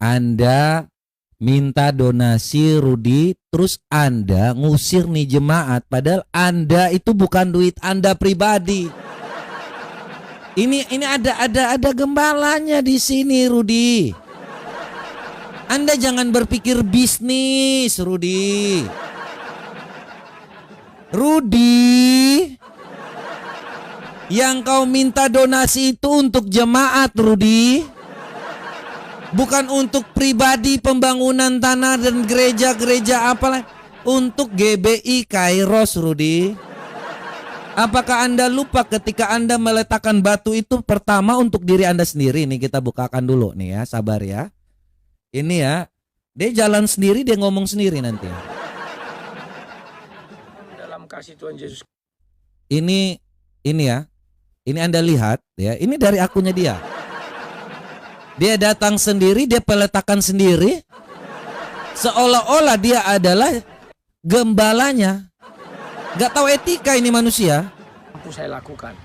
Anda minta donasi Rudi, terus Anda ngusir nih jemaat, padahal Anda itu bukan duit Anda pribadi. Ini ada gembalanya di sini, Rudi. Anda jangan berpikir bisnis, Rudi. Yang kau minta donasi itu untuk jemaat, Rudi. Bukan untuk pribadi pembangunan tanah dan gereja-gereja apalah. Untuk GBI Kairos, Rudi. Apakah Anda lupa ketika Anda meletakkan batu itu pertama untuk diri Anda sendiri? Nih kita bukakan dulu nih ya, sabar ya. Ini ya, dia jalan sendiri, dia ngomong sendiri nanti. Dalam kasih Tuhan Yesus. Ini ya. Ini Anda lihat ya, ini dari akunnya dia. Dia datang sendiri, dia peletakkan sendiri. Seolah-olah dia adalah gembalanya. Gak tahu etika ini manusia. Mampu saya lakukan.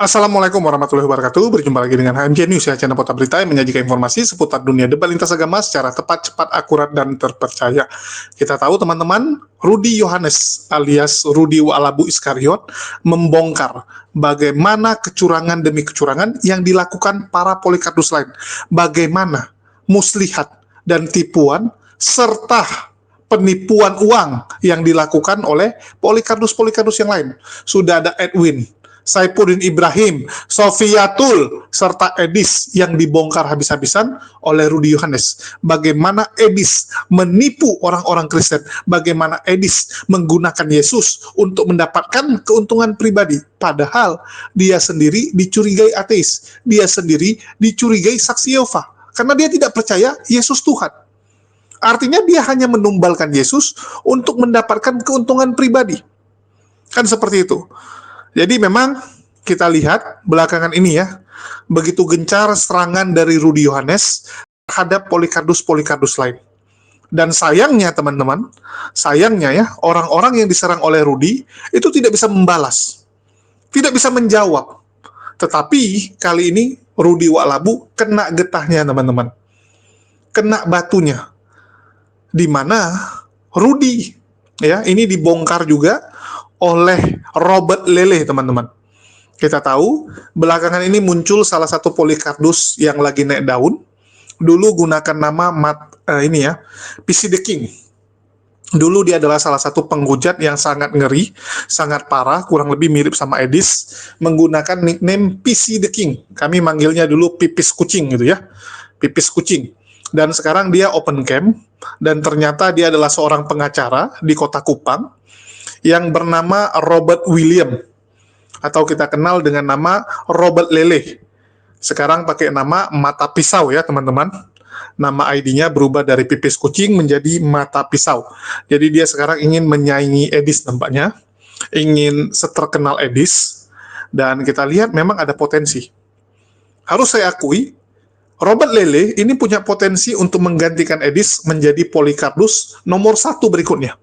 Assalamualaikum warahmatullahi wabarakatuh. Berjumpa lagi dengan HMJ News ya, channel Kota Berita yang menyajikan informasi seputar dunia debat lintas agama secara tepat, cepat, akurat, dan terpercaya. Kita tahu teman-teman, Rudi Yohanes alias Rudi Wa'alabu Iskariot membongkar bagaimana kecurangan demi kecurangan yang dilakukan para Polikardus lain. Bagaimana muslihat dan tipuan serta penipuan uang yang dilakukan oleh Polikardus yang lain. Sudah ada Edwin, Saifuddin Ibrahim, Sofiatul, serta Edis yang dibongkar habis-habisan oleh Rudi Yohanes. Bagaimana Edis menipu orang-orang Kristen, bagaimana Edis menggunakan Yesus untuk mendapatkan keuntungan pribadi, padahal dia sendiri dicurigai ateis, dia sendiri dicurigai saksi Yehova, karena dia tidak percaya Yesus Tuhan. Artinya dia hanya menumbalkan Yesus untuk mendapatkan keuntungan pribadi. Kan seperti itu. Jadi memang kita lihat belakangan ini ya, begitu gencar serangan dari Rudi Yohanes terhadap Polikardus lain. Dan sayangnya teman-teman, sayangnya ya, orang-orang yang diserang oleh Rudi itu tidak bisa membalas, tidak bisa menjawab. Tetapi kali ini Rudi Wa'alabu kena getahnya teman-teman, kena batunya. Di mana Rudi ya, ini dibongkar juga oleh Robert Lele, teman-teman. Kita tahu belakangan ini muncul salah satu Polikardus yang lagi naik daun. Dulu gunakan nama PC the King. Dulu dia adalah salah satu penghujat yang sangat ngeri, sangat parah, kurang lebih mirip sama Edis, menggunakan nickname PC the King. Kami manggilnya dulu Pipis Kucing gitu ya. Pipis Kucing. Dan sekarang dia open camp, dan ternyata dia adalah seorang pengacara di kota Kupang yang bernama Robert William, atau kita kenal dengan nama Robert Lele. Sekarang pakai nama Mata Pisau ya teman-teman. Nama ID-nya berubah dari Pipis Kucing menjadi Mata Pisau. Jadi dia sekarang ingin menyaingi Edis nampaknya, ingin seterkenal Edis, dan kita lihat memang ada potensi. Harus saya akui, Robert Lele ini punya potensi untuk menggantikan Edis menjadi Polikardus nomor 1 berikutnya.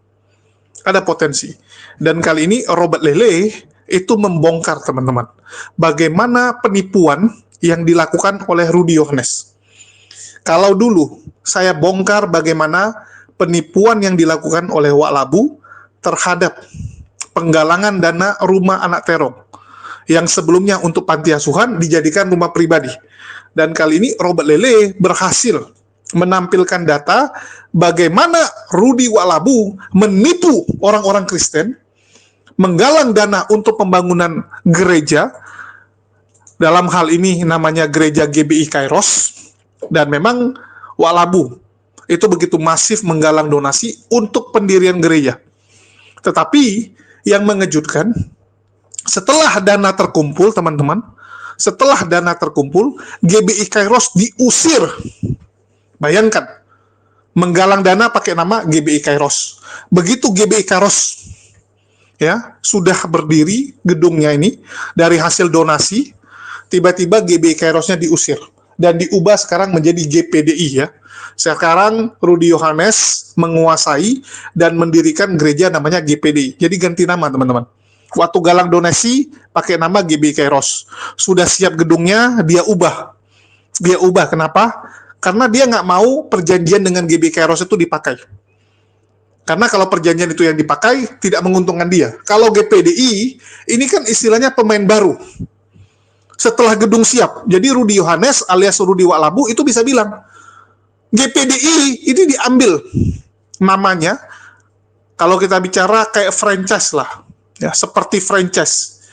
Ada potensi. Dan kali ini Robert Lele itu membongkar teman-teman bagaimana penipuan yang dilakukan oleh Rudi Yohanes. Kalau dulu saya bongkar bagaimana penipuan yang dilakukan oleh Wa'alabu terhadap penggalangan dana rumah anak terong yang sebelumnya untuk panti asuhan dijadikan rumah pribadi. Dan kali ini Robert Lele berhasil menampilkan data bagaimana Rudi Wa'alabu menipu orang-orang Kristen, menggalang dana untuk pembangunan gereja, dalam hal ini namanya gereja GBI Kairos, dan memang Wa'alabu itu begitu masif menggalang donasi untuk pendirian gereja. Tetapi yang mengejutkan, setelah dana terkumpul teman-teman, setelah dana terkumpul, GBI Kairos diusir. Bayangkan, menggalang dana pakai nama GBI Kairos. Begitu GBI Kairos ya sudah berdiri gedungnya ini dari hasil donasi, tiba-tiba GBI Kairosnya diusir dan diubah sekarang menjadi GPDI ya. Sekarang Rudi Yohanes menguasai dan mendirikan gereja namanya GPDI. Jadi ganti nama teman-teman. Waktu galang donasi pakai nama GBI Kairos. Sudah siap gedungnya, dia ubah. Dia ubah kenapa? Karena dia nggak mau perjanjian dengan GBI Kairos itu dipakai. Karena kalau perjanjian itu yang dipakai, tidak menguntungkan dia. Kalau GPDI, ini kan istilahnya pemain baru. Setelah gedung siap, jadi Rudi Yohanes alias Rudi Walabu itu bisa bilang, GPDI ini diambil namanya, kalau kita bicara kayak franchise lah, ya seperti franchise,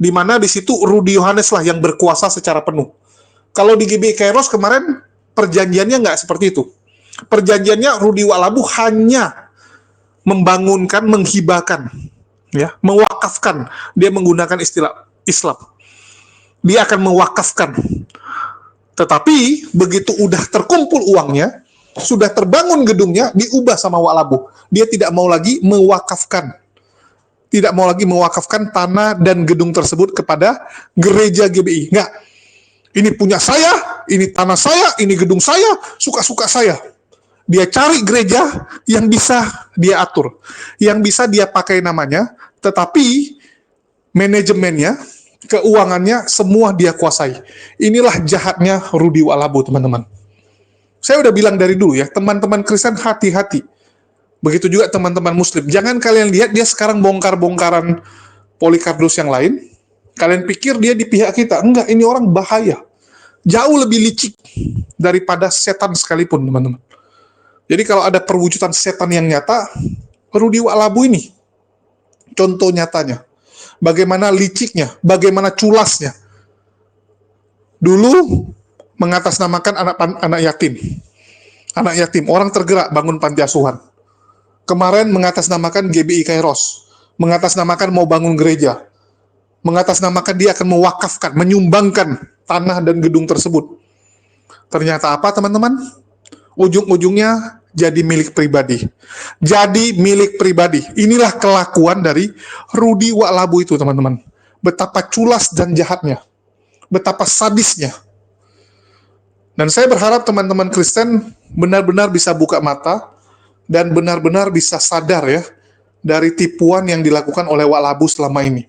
di mana di situ Rudi Yohanes lah yang berkuasa secara penuh. Kalau di GBI Kairos kemarin perjanjiannya nggak seperti itu. Perjanjiannya Rudi Walabu hanya membangunkan, menghibahkan, ya, mewakafkan. Dia menggunakan istilah Islam. Dia akan mewakafkan. Tetapi begitu udah terkumpul uangnya, sudah terbangun gedungnya, diubah sama Walabu. Dia tidak mau lagi mewakafkan. Tidak mau lagi mewakafkan tanah dan gedung tersebut kepada gereja GBI. Enggak. Ini punya saya, ini tanah saya, ini gedung saya, suka-suka saya. Dia cari gereja yang bisa dia atur, yang bisa dia pakai namanya, tetapi manajemennya, keuangannya semua dia kuasai. Inilah jahatnya Rudi Walabu, teman-teman. Saya udah bilang dari dulu ya, teman-teman Kristen hati-hati. Begitu juga teman-teman Muslim. Jangan kalian lihat dia sekarang bongkar-bongkaran Polycarpus yang lain. Kalian pikir dia di pihak kita. Enggak, ini orang bahaya. Jauh lebih licik daripada setan sekalipun, teman-teman. Jadi kalau ada perwujudan setan yang nyata, Rudi Walabu ini contoh nyatanya. Bagaimana liciknya, bagaimana culasnya. Dulu mengatasnamakan anak yatim. Anak yatim, orang tergerak bangun panti asuhan. Kemarin mengatasnamakan GBI Kairos. Mengatasnamakan mau bangun gereja. Mengatasnamakan dia akan mewakafkan, menyumbangkan tanah dan gedung tersebut. Ternyata apa, teman-teman? Ujung-ujungnya jadi milik pribadi. Jadi milik pribadi. Inilah kelakuan dari Rudi Walabu itu, teman-teman. Betapa culas dan jahatnya. Betapa sadisnya. Dan saya berharap teman-teman Kristen benar-benar bisa buka mata dan benar-benar bisa sadar ya dari tipuan yang dilakukan oleh Walabu selama ini.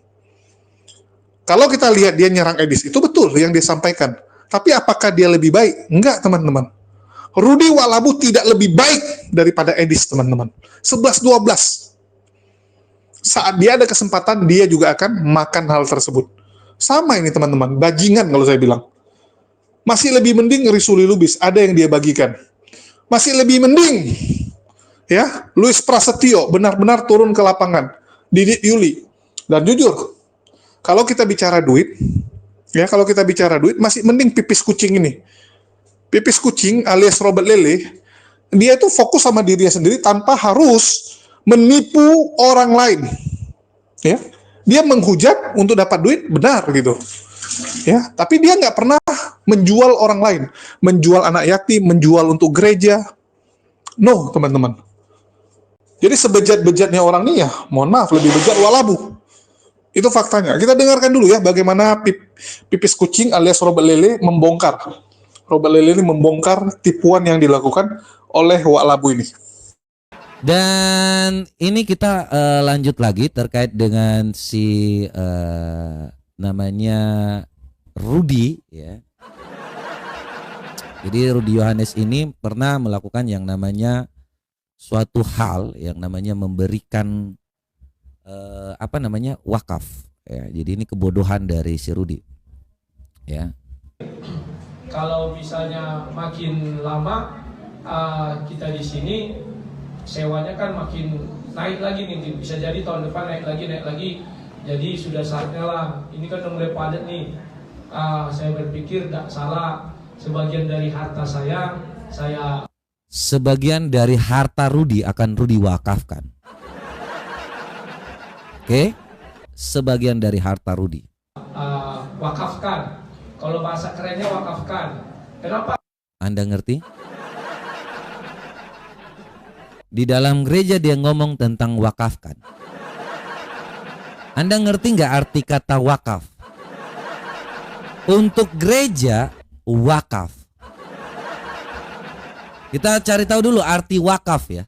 Kalau kita lihat dia nyerang Edis, itu betul yang dia sampaikan. Tapi apakah dia lebih baik? Enggak, teman-teman. Rudi Walabu tidak lebih baik daripada Edis, teman-teman. 11-12. Saat dia ada kesempatan, dia juga akan makan hal tersebut. Sama ini, teman-teman. Bajingan kalau saya bilang. Masih lebih mending Risuli Lubis, ada yang dia bagikan. Masih lebih mending, ya, Luis Prasetyo benar-benar turun ke lapangan. Didit Yuli. Dan jujur, kalau kita bicara duit, ya, kalau kita bicara duit, masih mending pipis kucing ini. Pipis kucing alias Robert Lele, dia itu fokus sama dirinya sendiri tanpa harus menipu orang lain. Ya, dia menghujat untuk dapat duit, benar gitu. Ya, tapi dia nggak pernah menjual orang lain, menjual anak yatim, menjual untuk gereja. No, teman-teman. Jadi sebejat-bejatnya orang ini ya, mohon maaf, lebih bejat Walabu. Itu faktanya. Kita dengarkan dulu ya bagaimana pipis kucing alias Robert Lele membongkar. Robert Lele ini membongkar tipuan yang dilakukan oleh Walabu ini. Dan ini kita lanjut lagi terkait dengan si namanya Rudi ya. Jadi Rudi Yohanes ini pernah melakukan yang namanya suatu hal yang namanya memberikan wakaf ya. Jadi ini kebodohan dari si Rudi ya. Kalau misalnya makin lama kita di sini sewanya kan makin naik lagi nih, bisa jadi tahun depan naik lagi. Jadi sudah saatnya lah. Ini kan udah mulai padat nih. Saya berpikir tidak salah. Sebagian dari harta saya sebagian dari harta Rudi akan Rudi wakafkan. Oke? Sebagian dari harta Rudi. Wakafkan. Kalau bahasa kerennya wakafkan. Kenapa? Anda ngerti? Di dalam gereja dia ngomong tentang wakafkan. Anda ngerti nggak arti kata wakaf? Untuk gereja, wakaf. Kita cari tahu dulu arti wakaf ya.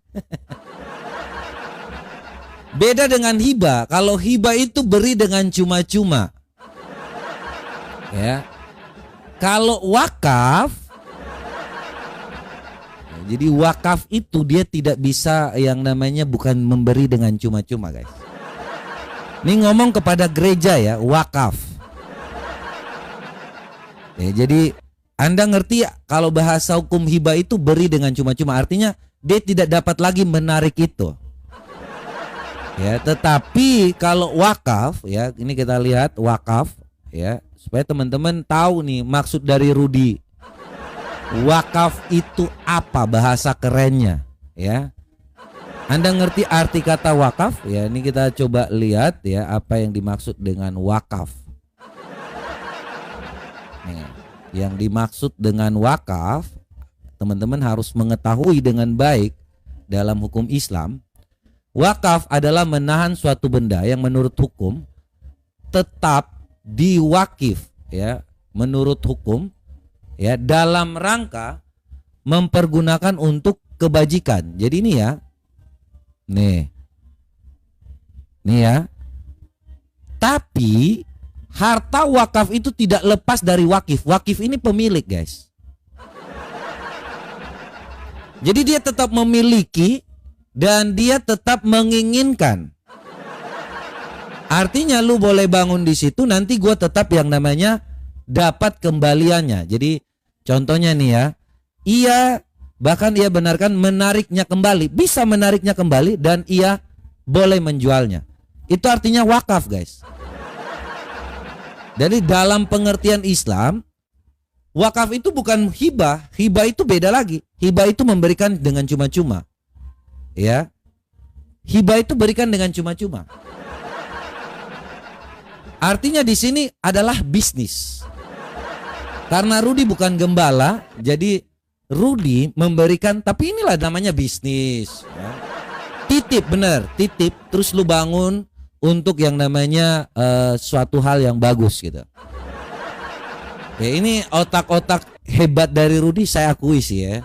Beda dengan hibah. Kalau hibah itu beri dengan cuma-cuma. Ya. Kalau wakaf Jadi wakaf itu dia tidak bisa yang namanya bukan memberi dengan cuma-cuma, guys. Ini ngomong kepada gereja ya, wakaf. Ya, jadi Anda ngerti kalau bahasa hukum hibah itu beri dengan cuma-cuma, artinya dia tidak dapat lagi menarik itu. Ya, tetapi kalau wakaf ya, ini kita lihat wakaf ya, supaya teman-teman tahu nih maksud dari Rudy. Wakaf itu apa bahasa kerennya ya? Anda ngerti arti kata wakaf ya? Ini kita coba lihat ya apa yang dimaksud dengan wakaf. Nih, yang dimaksud dengan wakaf, teman-teman harus mengetahui dengan baik dalam hukum Islam. Wakaf adalah menahan suatu benda yang menurut hukum tetap diwakif ya, menurut hukum ya, dalam rangka mempergunakan untuk kebajikan. Jadi ini ya, nih ya. Tapi harta wakaf itu tidak lepas dari wakif. Wakif ini pemilik, guys. Jadi dia tetap memiliki dan dia tetap menginginkan. Artinya lu boleh bangun di situ, nanti gue tetap yang namanya dapat kembaliannya. Jadi contohnya nih ya, ia bahkan ia benarkan menariknya kembali, bisa menariknya kembali dan ia boleh menjualnya. Itu artinya wakaf, guys. Jadi dalam pengertian Islam, wakaf itu bukan hibah. Hibah itu beda lagi. Hibah itu memberikan dengan cuma-cuma. Ya. Hibah itu berikan dengan cuma-cuma. Artinya di sini adalah bisnis. Karena Rudy bukan gembala, jadi Rudy memberikan, tapi inilah namanya bisnis ya. Titip, bener, titip. Terus lu bangun untuk yang namanya suatu hal yang bagus gitu. Ya, ini otak-otak hebat dari Rudy saya akui sih ya.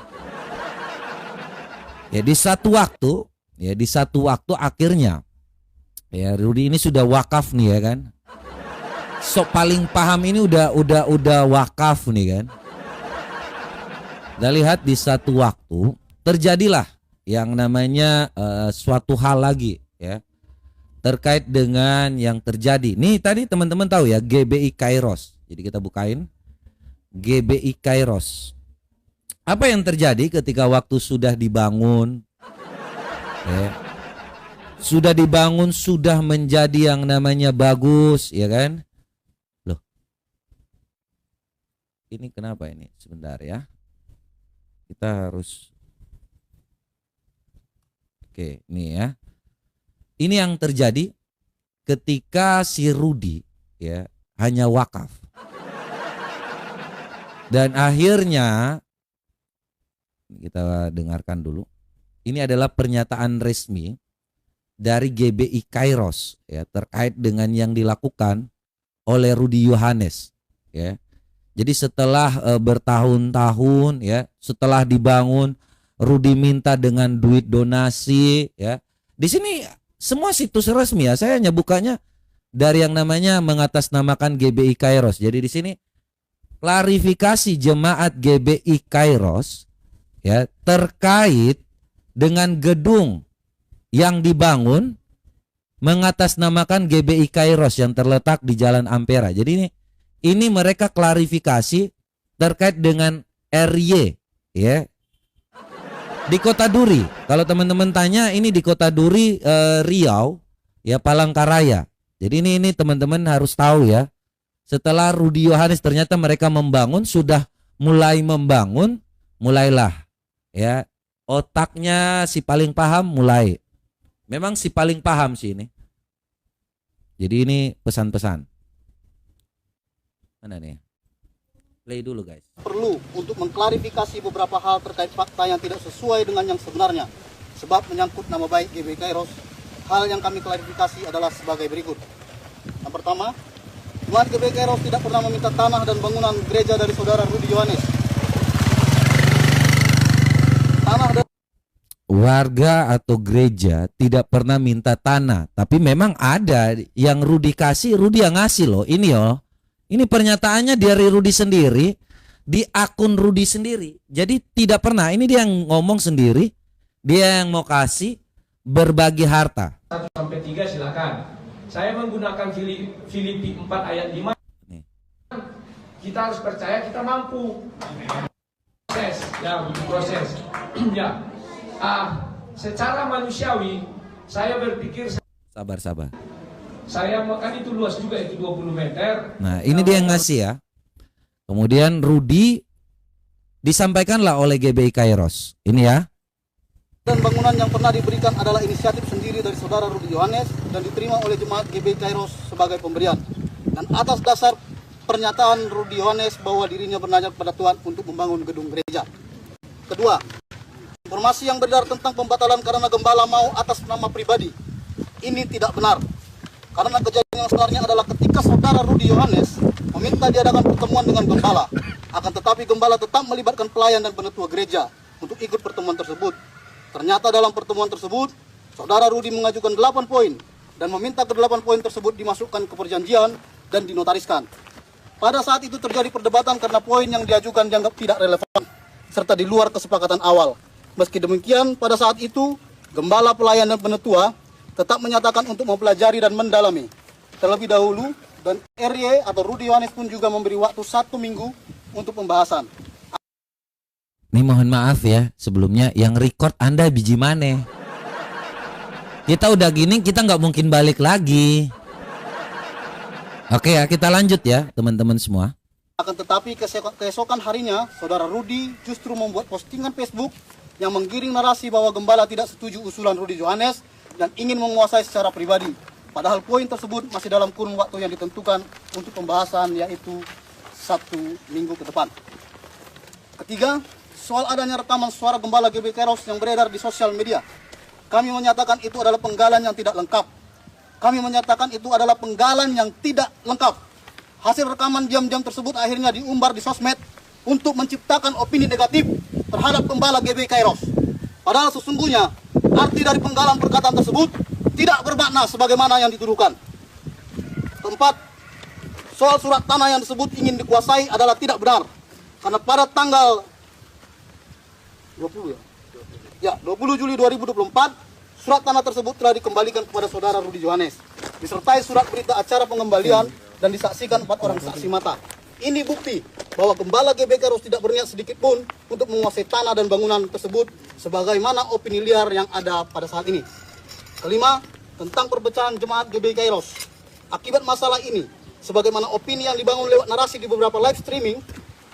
Ya di satu waktu akhirnya ya Rudy ini sudah wakaf nih ya kan. Sok paling paham ini udah wakaf nih kan. Dan lihat di satu waktu terjadilah yang namanya suatu hal lagi ya, terkait dengan yang terjadi. Nih tadi teman-teman tahu ya GBI Kairos. Jadi kita bukain GBI Kairos. Apa yang terjadi ketika waktu sudah dibangun ya, sudah dibangun, sudah menjadi yang namanya bagus ya kan. Loh, ini kenapa ini? Sebentar ya, kita harus, oke nih ya, ini yang terjadi ketika si Rudy ya hanya wakaf. Dan akhirnya kita dengarkan dulu. Ini adalah pernyataan resmi dari GBI Kairos ya terkait dengan yang dilakukan oleh Rudy Yohanes ya. Jadi setelah bertahun-tahun ya, setelah dibangun, Rudy minta dengan duit donasi ya. Di sini semua situs resmi ya, saya hanya bukanya dari yang namanya mengatasnamakan GBI Kairos. Jadi di sini klarifikasi jemaat GBI Kairos ya terkait dengan gedung yang dibangun mengatasnamakan GBI Kairos yang terletak di Jalan Ampera. Jadi ini mereka klarifikasi terkait dengan RY ya di Kota Duri. Kalau teman-teman tanya, ini di Kota Duri Riau ya, Palangkaraya. Jadi ini teman-teman harus tahu ya. Setelah Rudy Yohanes ternyata mereka membangun, sudah mulai membangun, mulailah ya otaknya si paling paham mulai. Memang si paling paham sih ini. Jadi ini pesan-pesan. Mana nih? Play dulu guys. Perlu untuk mengklarifikasi beberapa hal terkait fakta yang tidak sesuai dengan yang sebenarnya. Sebab menyangkut nama baik GBI Kairos, hal yang kami klarifikasi adalah sebagai berikut. Yang pertama, Jemaat GBI Kairos tidak pernah meminta tanah dan bangunan gereja dari saudara Rudy Yohanes. Tanah dan warga atau gereja tidak pernah minta tanah, tapi memang ada yang Rudy kasih, Rudy yang ngasih loh. Ini pernyataannya dari Rudy sendiri di akun Rudi sendiri. Jadi tidak pernah, ini dia yang ngomong sendiri, dia yang mau kasih berbagi harta. 1-3 silakan. Saya menggunakan Filipi 4 ayat 5. Nih. Kita harus percaya kita mampu. Proses, ya, butuh proses. Ya. Secara manusiawi, saya berpikir Sabar. saya kan itu luas juga, itu 20 meter. Nah, ini dia yang ngasih ya. Kemudian Rudi disampaikanlah oleh GBI Kairos. Ini ya. Dan bangunan yang pernah diberikan adalah inisiatif sendiri dari saudara Rudi Yohanes dan diterima oleh jemaat GBI Kairos sebagai pemberian. Dan atas dasar pernyataan Rudi Yohanes bahwa dirinya bernajak kepada Tuhan untuk membangun gedung gereja. Kedua, informasi yang beredar tentang pembatalan karena gembala mau atas nama pribadi. Ini tidak benar. Karena kejadian yang sebenarnya adalah ketika saudara Rudi Yohanes meminta diadakan pertemuan dengan gembala. Akan tetapi gembala tetap melibatkan pelayan dan penetua gereja untuk ikut pertemuan tersebut. Ternyata dalam pertemuan tersebut, saudara Rudi mengajukan 8 poin dan meminta ke-8 poin tersebut dimasukkan ke perjanjian dan dinotariskan. Pada saat itu terjadi perdebatan karena poin yang diajukan dianggap tidak relevan serta di luar kesepakatan awal. Meski demikian, pada saat itu, gembala, pelayan, dan penetua tetap menyatakan untuk mempelajari dan mendalami. Terlebih dahulu, dan RY atau Rudi Yohanes pun juga memberi waktu 1 minggu untuk pembahasan. Ini mohon maaf ya, sebelumnya yang record Anda biji maneh. Kita udah gini, kita nggak mungkin balik lagi. Oke ya, kita lanjut ya teman-teman semua. Akan tetapi keesokan harinya, saudara Rudi justru membuat postingan Facebook yang menggiring narasi bahwa gembala tidak setuju usulan Rudi Yohanes dan ingin menguasai secara pribadi. Padahal poin tersebut masih dalam kurun waktu yang ditentukan untuk pembahasan, yaitu 1 minggu ke depan. Ketiga, soal adanya rekaman suara gembala GBI Kairos yang beredar di sosial media. Kami menyatakan itu adalah penggalan yang tidak lengkap. Hasil rekaman diam-diam tersebut akhirnya diumbar di sosmed untuk menciptakan opini negatif terhadap gembala GBI Kairos. Padahal sesungguhnya arti dari penggalan perkataan tersebut tidak bermakna sebagaimana yang dituduhkan. Keempat, soal surat tanah yang disebut ingin dikuasai adalah tidak benar. Karena pada tanggal 20 Juli 2024, surat tanah tersebut telah dikembalikan kepada saudara Rudi Yohanes, disertai surat berita acara pengembalian dan disaksikan 4 orang saksi mata. Ini bukti bahwa gembala GBI Kairos tidak berniat sedikit pun untuk menguasai tanah dan bangunan tersebut sebagaimana opini liar yang ada pada saat ini. Kelima, tentang perpecahan jemaat GBI Kairos. Akibat masalah ini, sebagaimana opini yang dibangun lewat narasi di beberapa live streaming,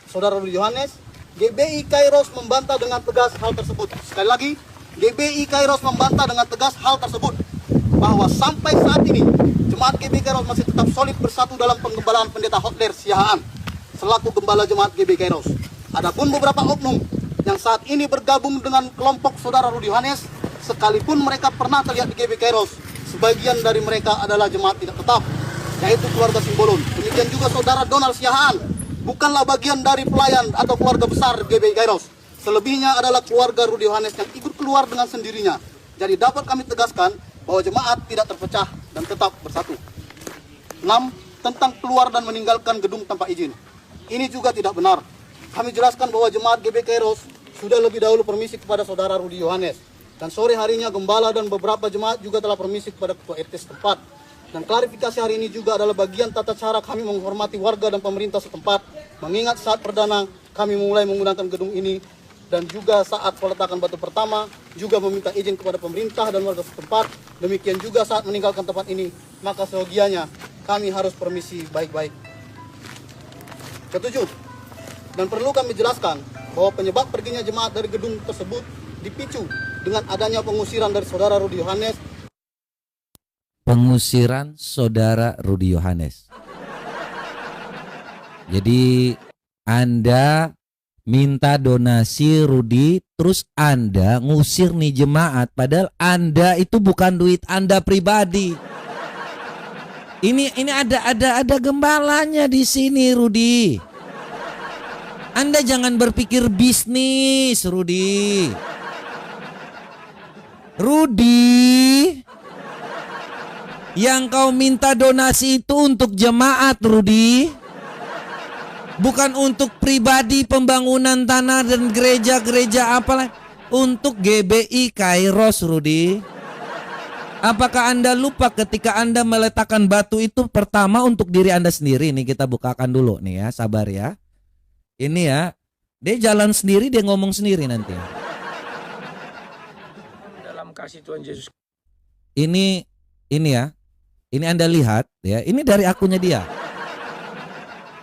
saudara Rudi Yohanes, GBI Kairos membantah dengan tegas hal tersebut. Sekali lagi, GBI Kairos membantah dengan tegas hal tersebut, bahwa sampai saat ini jemaat GBI Kairos masih tetap solid bersatu dalam penggembalaan pendeta Hotler Siahaan selaku gembala jemaat GBI Kairos. Adapun beberapa oknum yang saat ini bergabung dengan kelompok saudara Rudi Yohanes, sekalipun mereka pernah terlihat di GBI Kairos, sebagian dari mereka adalah jemaat tidak tetap, yaitu keluarga Simbolon. Demikian juga saudara Donald Siahaan bukanlah bagian dari pelayan atau keluarga besar GBI Kairos. Selebihnya adalah keluarga Rudi Yohanes yang ikut keluar dengan sendirinya. Jadi dapat kami tegaskan bahwa jemaat tidak terpecah dan tetap bersatu. 6. Tentang keluar dan meninggalkan gedung tanpa izin. Ini juga tidak benar. Kami jelaskan bahwa jemaat GBI Kairos sudah lebih dahulu permisi kepada saudara Rudi Yohanes. Dan sore harinya gembala dan beberapa jemaat juga telah permisi kepada ketua RT setempat. Dan klarifikasi hari ini juga adalah bagian tata cara kami menghormati warga dan pemerintah setempat. Mengingat saat perdana kami mulai menggunakan gedung ini dan juga saat peletakan batu pertama juga meminta izin kepada pemerintah dan warga setempat. Demikian juga saat meninggalkan tempat ini, maka seyogianya kami harus permisi baik-baik. Ketujuh, dan perlu kami jelaskan bahwa penyebab perginya jemaat dari gedung tersebut dipicu dengan adanya pengusiran dari saudara Rudi Yohanes. Pengusiran saudara Rudi Yohanes. Jadi Anda minta donasi Rudi, terus Anda ngusir nih jemaat, padahal Anda itu bukan duit Anda pribadi. Ini ada gembalanya di sini, Rudi. Anda jangan berpikir bisnis, Rudi. Yang kau minta donasi itu untuk jemaat, Rudi. Bukan untuk pribadi pembangunan tanah dan gereja-gereja apalah. Untuk GBI Kairos, Rudi. Apakah Anda lupa ketika Anda meletakkan batu itu pertama untuk diri Anda sendiri? Nih kita bukakan dulu nih ya, sabar ya. Ini ya, dia jalan sendiri, dia ngomong sendiri nanti. Dalam kasih Tuhan Yesus. Ini ya. Ini Anda lihat ya, ini dari akunnya dia.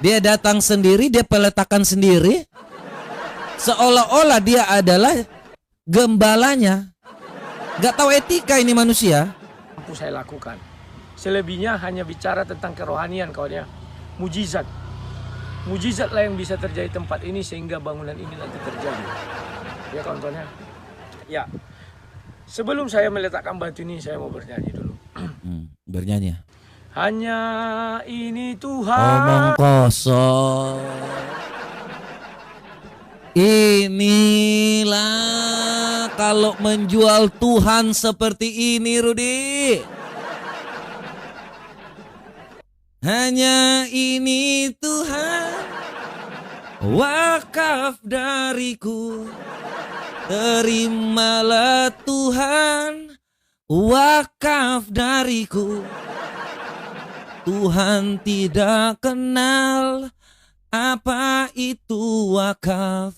Dia datang sendiri, dia peletakan sendiri. Seolah-olah dia adalah gembalanya. Gak tahu etika ini manusia. Mampu saya lakukan. Selebihnya hanya bicara tentang kerohanian kawan ya. Mujizat. Mujizatlah yang bisa terjadi tempat ini sehingga bangunan ini nanti terjadi. Ya kawan-kawan ya. Ya. Sebelum saya meletakkan batu ini saya mau bernyanyi dulu. Bernyanyi. Hanya ini Tuhan. Omong kosong. Inilah kalau menjual Tuhan seperti ini, Rudi. Hanya ini Tuhan, wakaf dariku. Terimalah Tuhan, wakaf dariku. Tuhan tidak kenal apa itu wakaf.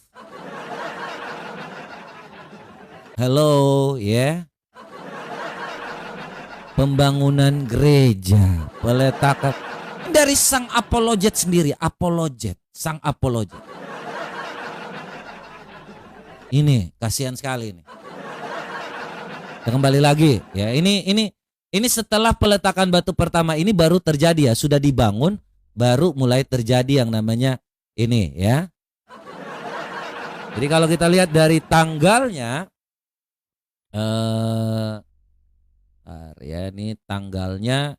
Halo, ya. Pembangunan gereja, peletakan dari sang apologet sendiri, sang apologet. Ini kasihan sekali ini. Kembali lagi, ya. Ini setelah peletakan batu pertama ini baru terjadi ya, sudah dibangun, baru mulai terjadi yang namanya ini ya. Jadi kalau kita lihat dari tanggalnya, ya ini tanggalnya,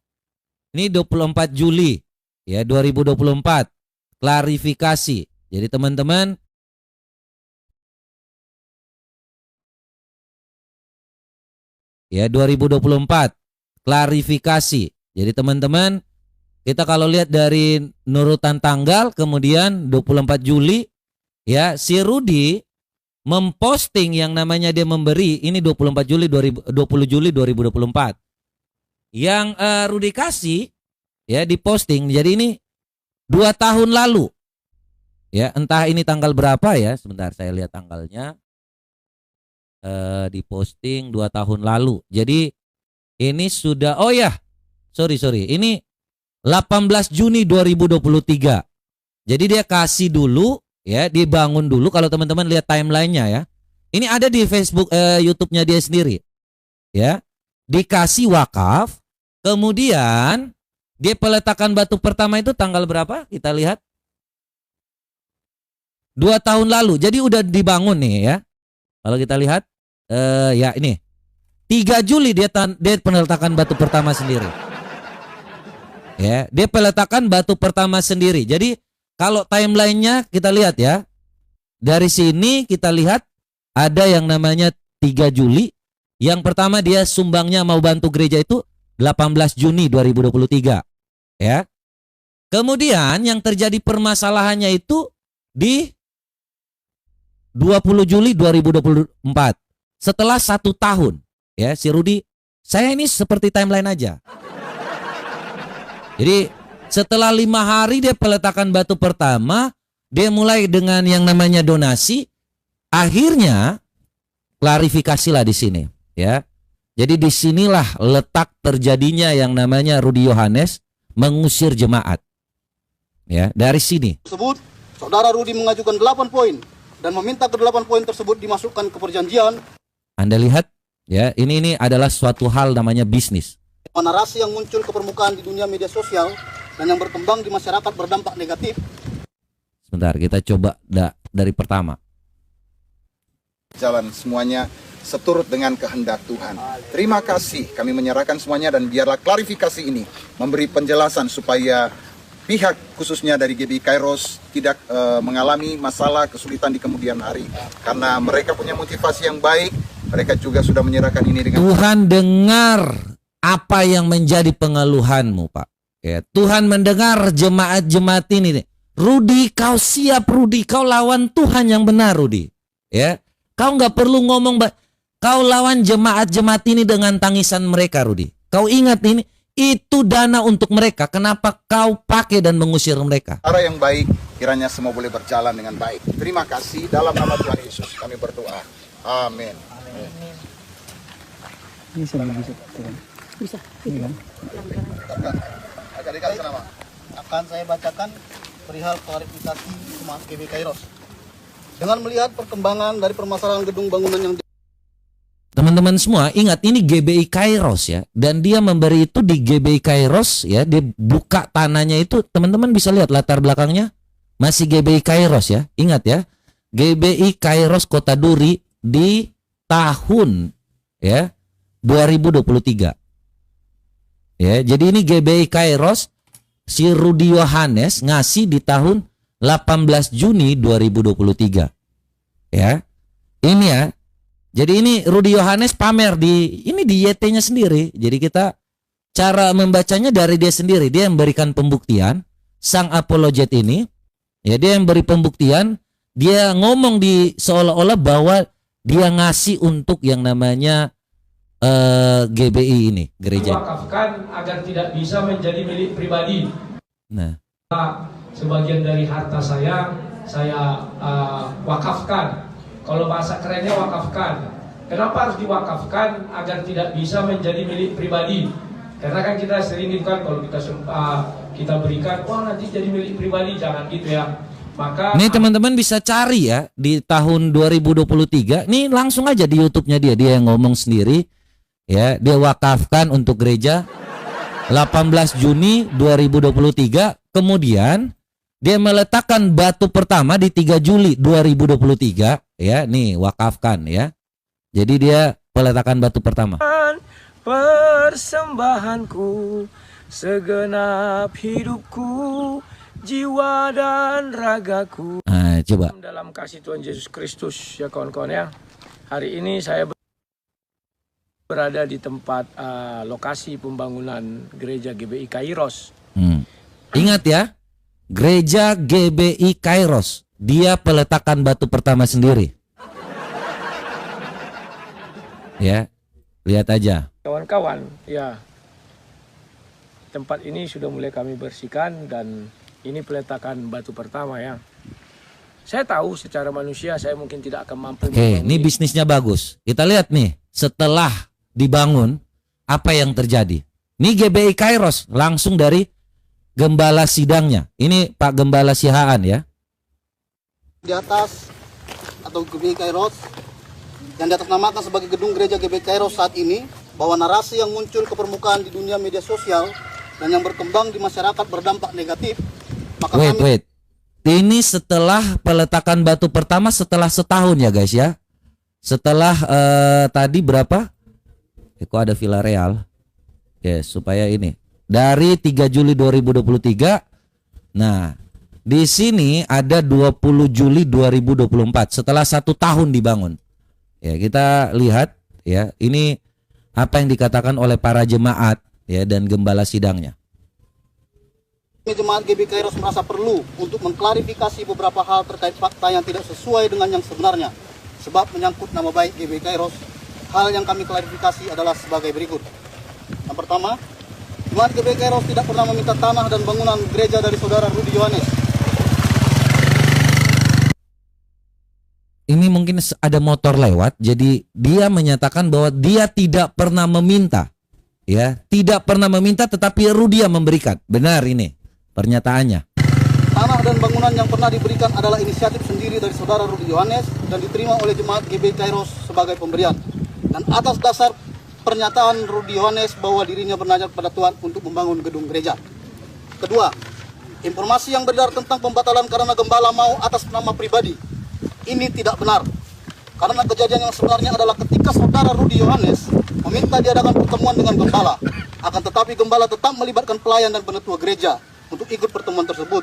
ini 24 Juli ya 2024, klarifikasi. Jadi teman-teman, ya 2024. Klarifikasi. Jadi teman-teman, kita kalau lihat dari nurutan tanggal, kemudian 24 Juli, ya si Rudi memposting yang namanya dia memberi, ini 20 Juli 2024. Yang Rudi kasih, ya diposting, jadi ini 2 tahun lalu. Ya entah ini tanggal berapa ya, sebentar saya lihat tanggalnya. Diposting 2 tahun lalu. Jadi ini sudah, oh ya, sorry, ini 18 Juni 2023. Jadi dia kasih dulu, ya, dibangun dulu. Kalau teman-teman lihat timelinenya ya, ini ada di Facebook, YouTube-nya dia sendiri, ya, dikasih wakaf. Kemudian dia peletakan batu pertama itu tanggal berapa? Kita lihat 2 tahun lalu. Jadi udah dibangun nih ya. Kalau kita lihat, ya ini 3 Juli dia peletakan batu pertama sendiri. Ya, dia peletakan batu pertama sendiri. Jadi kalau timelinenya kita lihat ya. Dari sini kita lihat ada yang namanya 3 Juli. Yang pertama dia sumbangnya mau bantu gereja itu 18 Juni 2023. Ya. Kemudian yang terjadi permasalahannya itu di 20 Juli 2024. Setelah 1 tahun. Ya, si Rudi, saya ini seperti timeline aja. Jadi setelah 5 hari dia peletakan batu pertama, dia mulai dengan yang namanya donasi. Akhirnya klarifikasilah di sini, ya. Jadi disinilah letak terjadinya yang namanya Rudi Yohanes mengusir jemaat. Ya, dari sini. Tersebut, saudara Rudi mengajukan 8 poin dan meminta ke-8 poin tersebut dimasukkan ke perjanjian. Anda lihat? Ya, ini adalah suatu hal namanya bisnis. Narasi yang muncul ke permukaan di dunia media sosial dan yang berkembang di masyarakat berdampak negatif. Sebentar, kita coba dari pertama. Jalan semuanya seturut dengan kehendak Tuhan. Terima kasih, kami menyerahkan semuanya dan biarlah klarifikasi ini memberi penjelasan supaya pihak khususnya dari GBI Kairos tidak mengalami masalah kesulitan di kemudian hari. Karena mereka punya motivasi yang baik, mereka juga sudah menyerahkan ini dengan Tuhan dengar apa yang menjadi pengeluhanmu, Pak. Ya, Tuhan mendengar jemaat-jemaat ini. Rudi, kau siap Rudi, kau lawan Tuhan yang benar Rudi. Ya, kau nggak perlu ngomong, kau lawan jemaat-jemaat ini dengan tangisan mereka Rudi. Kau ingat ini, itu dana untuk mereka. Kenapa kau pakai dan mengusir mereka? Cara yang baik, kiranya semua boleh berjalan dengan baik. Terima kasih, dalam nama Tuhan Yesus kami berdoa. Amin. Akan saya bacakan perihal klarifikasi Jemaat GBI Kairos. Dengan melihat perkembangan dari permasalahan gedung bangunan yang Teman-teman semua ingat ini GBI Kairos ya, dan dia memberi itu di GBI Kairos ya, dia buka tanahnya itu, teman-teman bisa lihat latar belakangnya masih GBI Kairos ya. Ingat ya, GBI Kairos Kota Duri di tahun ya 2023. Ya, jadi ini GBI Kairos si Rudi Yohanes ngasih di tahun 18 Juni 2023. Ya. Ini ya. Jadi ini Rudi Yohanes pamer di YT-nya sendiri. Jadi kita cara membacanya dari dia sendiri. Dia yang memberikan pembuktian, sang apologet ini, ya dia yang beri pembuktian, dia ngomong di seolah-olah bahwa dia ngasih untuk yang namanya GBI ini, gereja. Diwakafkan agar tidak bisa menjadi milik pribadi. Nah, sebagian dari harta saya wakafkan. Kalau bahasa kerennya wakafkan. Kenapa harus diwakafkan agar tidak bisa menjadi milik pribadi? Karena kan kita sering gitu kan, kalau kita berikan, wah nanti jadi milik pribadi, jangan gitu ya. Maka ini teman-teman bisa cari ya di tahun 2023. Nih langsung aja di YouTube-nya dia yang ngomong sendiri. Ya, dia wakafkan untuk gereja 18 Juni 2023. Kemudian dia meletakkan batu pertama di 3 Juli 2023. Ya, nih wakafkan ya. Jadi dia meletakkan batu pertama. Persembahanku, segenap hidupku, jiwa dan ragaku. Nah, coba. Dalam kasih Tuhan Yesus Kristus ya kawan-kawan ya. Hari ini saya berada di tempat lokasi pembangunan gereja GBI Kairos. Ingat ya, gereja GBI Kairos, dia peletakan batu pertama sendiri. Ya, lihat aja. Kawan-kawan, ya tempat ini sudah mulai kami bersihkan dan ini peletakan batu pertama ya. Saya tahu secara manusia saya mungkin tidak akan mampu. Oke, ini bisnisnya bagus. Kita lihat nih, setelah dibangun, apa yang terjadi? Ini GBI Kairos, langsung dari gembala sidangnya. Ini Pak Gembala Sihaan ya. di atas atau GBI Kairos yang diatasnamakan sebagai gedung gereja GBI Kairos saat ini, bahwa narasi yang muncul ke permukaan di dunia media sosial dan yang berkembang di masyarakat berdampak negatif, maka Wait. Ini setelah peletakan batu pertama setelah setahun ya guys ya. Setelah tadi berapa? Kok ada Villarreal? Oke, supaya ini. Dari 3 Juli 2023. Nah, di sini ada 20 Juli 2024. Setelah 1 tahun dibangun. Ya, kita lihat ya, ini apa yang dikatakan oleh para jemaat ya dan gembala sidangnya. Jemaat GBI Kairos merasa perlu untuk mengklarifikasi beberapa hal terkait fakta yang tidak sesuai dengan yang sebenarnya, sebab menyangkut nama baik GBI Kairos. Hal yang kami klarifikasi adalah sebagai berikut. Yang pertama, Jemaat GBI Kairos tidak pernah meminta tanah dan bangunan gereja dari saudara Rudi Yohanes. Ini mungkin ada motor lewat, jadi dia menyatakan bahwa dia tidak pernah meminta, ya, tidak pernah meminta, tetapi Rudi yang memberikan. Benar ini pernyataannya. Tanah dan bangunan yang pernah diberikan adalah inisiatif sendiri dari saudara Rudi Yohanes dan diterima oleh Jemaat GBI Kairos sebagai pemberian. Dan atas dasar pernyataan Rudi Yohanes bahwa dirinya bernajat pada Tuhan untuk membangun gedung gereja. Kedua, informasi yang beredar tentang pembatalan karena gembala mau atas nama pribadi, ini tidak benar. Karena kejadian yang sebenarnya adalah ketika saudara Rudi Yohanes meminta diadakan pertemuan dengan gembala, akan tetapi gembala tetap melibatkan pelayan dan penetua gereja untuk ikut pertemuan tersebut.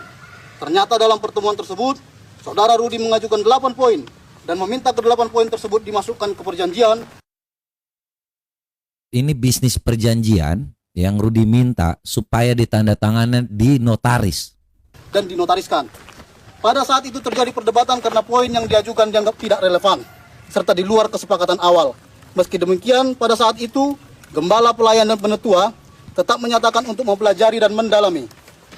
Ternyata dalam pertemuan tersebut, saudara Rudi mengajukan 8 poin dan meminta ke-8 poin tersebut dimasukkan ke perjanjian. Ini bisnis perjanjian yang Rudi minta supaya ditandatangani di notaris. dan dinotariskan. Pada saat itu terjadi perdebatan karena poin yang diajukan dianggap tidak relevan, serta di luar kesepakatan awal. Meski demikian, pada saat itu, Gembala Pelayan dan Penetua tetap menyatakan untuk mempelajari dan mendalami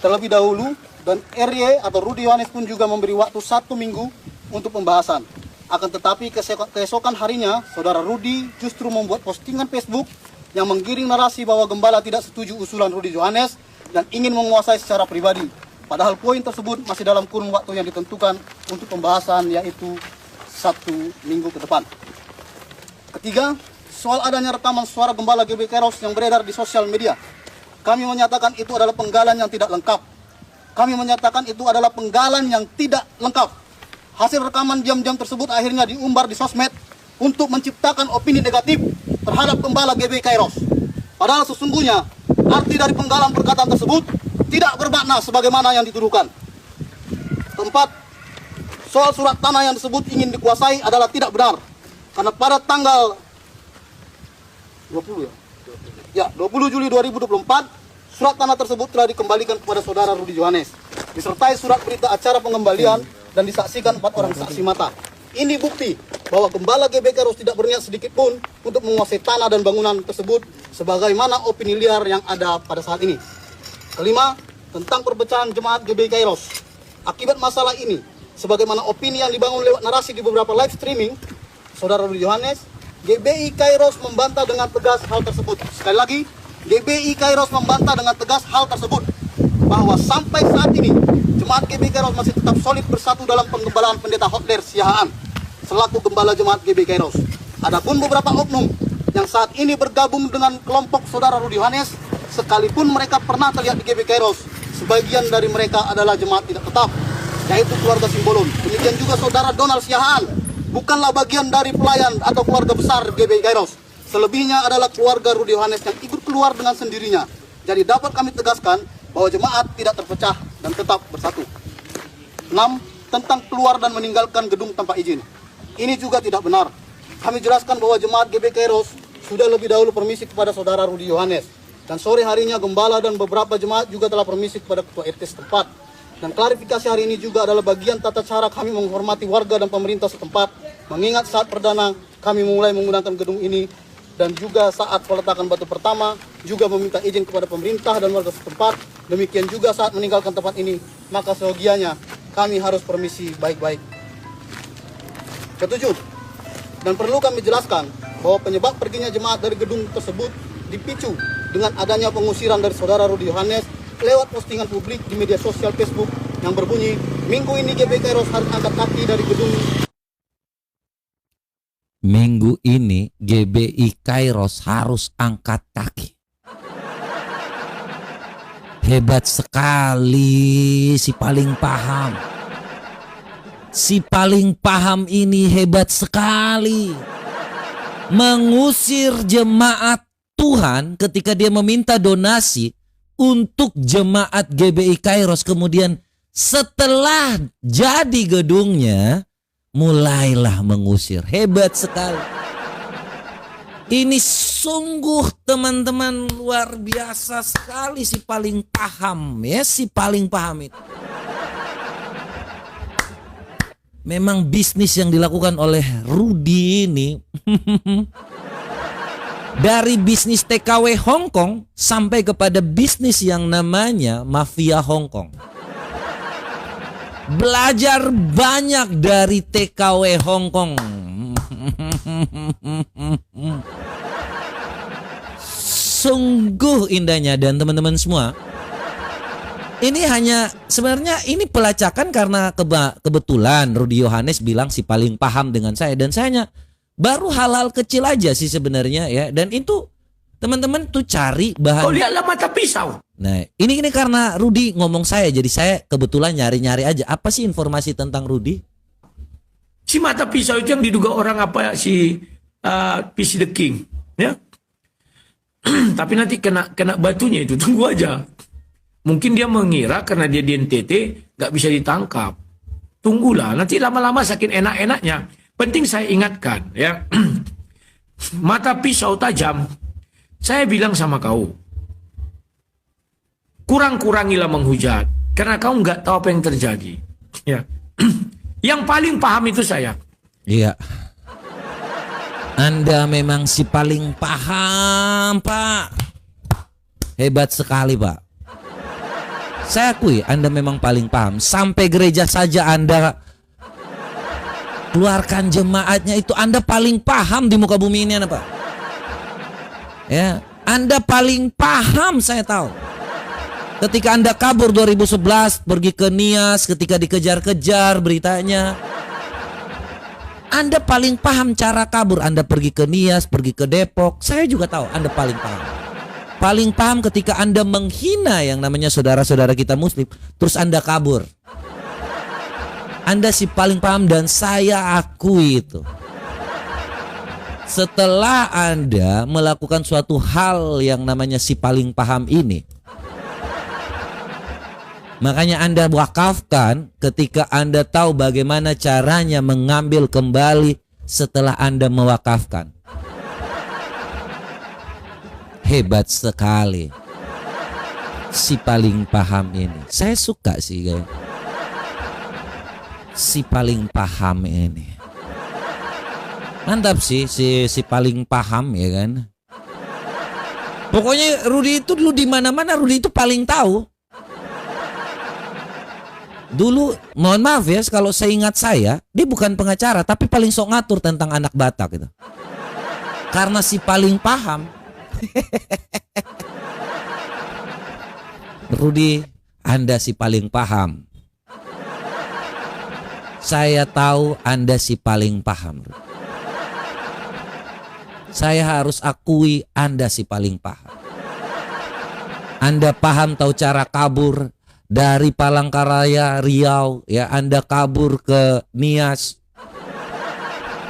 terlebih dahulu, dan RY atau Rudi Yohanes pun juga memberi waktu 1 minggu untuk pembahasan. Akan tetapi keesokan harinya, Saudara Rudi justru membuat postingan Facebook yang menggiring narasi bahwa Gembala tidak setuju usulan Rudi Yohanes dan ingin menguasai secara pribadi. Padahal poin tersebut masih dalam kurun waktu yang ditentukan untuk pembahasan, yaitu 1 minggu ke depan. Ketiga, soal adanya rekaman suara Gembala GBI Kairos yang beredar di sosial media. Kami menyatakan itu adalah penggalan yang tidak lengkap. Hasil rekaman diam-diam tersebut akhirnya diumbar di sosmed untuk menciptakan opini negatif terhadap Gembala GBI Kairos. Padahal sesungguhnya arti dari penggalan perkataan tersebut tidak bermakna sebagaimana yang dituduhkan. Keempat, soal surat tanah yang disebut ingin dikuasai adalah tidak benar. Karena pada tanggal 20 Juli 2024, surat tanah tersebut telah dikembalikan kepada Saudara Rudi Yohanes, disertai surat berita acara pengembalian dan disaksikan 4 orang saksi mata. Ini bukti bahwa Gembala GBI Kairos tidak berniat sedikit pun untuk menguasai tanah dan bangunan tersebut sebagaimana opini liar yang ada pada saat ini. Kelima, tentang perpecahan jemaat GBI Kairos. Akibat masalah ini, sebagaimana opini yang dibangun lewat narasi di beberapa live streaming, Saudara Rudi Yohanes, GBI Kairos membantah dengan tegas hal tersebut. Sekali lagi, GBI Kairos membantah dengan tegas hal tersebut, bahwa sampai saat ini jemaat GBI Kairos masih tetap solid bersatu dalam penggembalaan Pendeta Hotler Siahaan selaku gembala jemaat GBI Kairos. Adapun beberapa oknum yang saat ini bergabung dengan kelompok Saudara Rudi Yohanes, sekalipun mereka pernah terlihat di GBI Kairos, sebagian dari mereka adalah jemaat tidak tetap, yaitu keluarga Simbolon. Demikian juga Saudara Donald Siahaan bukanlah bagian dari pelayan atau keluarga besar GBI Kairos. Selebihnya adalah keluarga Rudi Yohanes yang ikut keluar dengan sendirinya. Jadi dapat kami tegaskan bahwa jemaat tidak terpecah dan tetap bersatu. 6. Tentang keluar dan meninggalkan gedung tanpa izin. Ini juga tidak benar. Kami jelaskan bahwa jemaat GBI Kairos sudah lebih dahulu permisi kepada Saudara Rudi Yohanes. Dan sore harinya Gembala dan beberapa jemaat juga telah permisi kepada Ketua RT setempat. Dan klarifikasi hari ini juga adalah bagian tata cara kami menghormati warga dan pemerintah setempat. Mengingat saat perdana kami mulai menggunakan gedung ini, dan juga saat peletakan batu pertama juga meminta izin kepada pemerintah dan warga setempat. Demikian juga saat meninggalkan tempat ini, maka seyogianya kami harus permisi baik-baik. Ketujuh, dan perlu kami jelaskan bahwa penyebab perginya jemaat dari gedung tersebut dipicu dengan adanya pengusiran dari Saudara Rudi Yohanes lewat postingan publik di media sosial Facebook yang berbunyi, minggu ini GBI Kairos harus angkat kaki dari gedung. Minggu ini GBI Kairos harus angkat kaki. Hebat sekali si paling paham. Si paling paham ini hebat sekali. Mengusir jemaat Tuhan ketika dia meminta donasi untuk jemaat GBI Kairos. Kemudian setelah jadi gedungnya, mulailah mengusir. Hebat sekali. Ini sungguh teman-teman luar biasa sekali si paling paham ya, si paling paham itu. Memang bisnis yang dilakukan oleh Rudi ini dari bisnis TKW Hongkong sampai kepada bisnis yang namanya mafia Hongkong. Belajar banyak dari TKW Hongkong. Sungguh indahnya. Dan teman-teman semua, ini hanya sebenarnya ini pelacakan karena kebetulan Rudi Yohanes bilang si paling paham dengan saya, dan saya hanya baru hal-hal kecil aja sih sebenarnya ya. Dan itu teman-teman tuh cari bahan. Kau lihatlah mata pisau. Nah, ini karena Rudi ngomong saya, jadi saya kebetulan nyari-nyari aja apa sih informasi tentang Rudi. Si mata pisau itu yang diduga orang apa si PC the King, ya. Tapi nanti kena batunya itu, tunggu aja. Mungkin dia mengira karena dia di NTT nggak bisa ditangkap. Tunggulah, nanti lama-lama saking enak-enaknya. Penting saya ingatkan, ya. Mata pisau tajam. Saya bilang sama kau, kurang-kurangilah menghujat. Karena kamu nggak tahu apa yang terjadi. Ya. Yang paling paham itu saya. Iya. Anda memang si paling paham, Pak. Hebat sekali, Pak. Saya akui Anda memang paling paham. Sampai gereja saja Anda keluarkan jemaatnya, itu Anda paling paham di muka bumi ini, Pak. Ya, Anda paling paham, saya tahu. Ketika Anda kabur 2011 pergi ke Nias, ketika dikejar-kejar beritanya, Anda paling paham cara kabur. Anda pergi ke Nias, pergi ke Depok. Saya juga tahu Anda paling paham. Paling paham ketika Anda menghina yang namanya saudara-saudara kita Muslim, terus Anda kabur. Anda si paling paham, dan saya akui itu. Setelah Anda melakukan suatu hal yang namanya si paling paham ini, makanya Anda wakafkan ketika Anda tahu bagaimana caranya mengambil kembali setelah Anda mewakafkan. Hebat sekali si paling paham ini. Saya suka sih, guys. Si paling paham ini. Mantap sih si paling paham, ya kan. Pokoknya Rudy itu dulu di mana-mana Rudy itu paling tahu. Dulu, mohon maaf ya, kalau saya ingat saya, dia bukan pengacara, tapi paling sok ngatur tentang anak Batak gitu. Karena si paling paham. Rudy, Anda si paling paham. Saya tahu Anda si paling paham. Saya harus akui Anda si paling paham. Anda paham tahu cara kabur dari Palangkaraya, Riau, ya. Anda kabur ke Nias.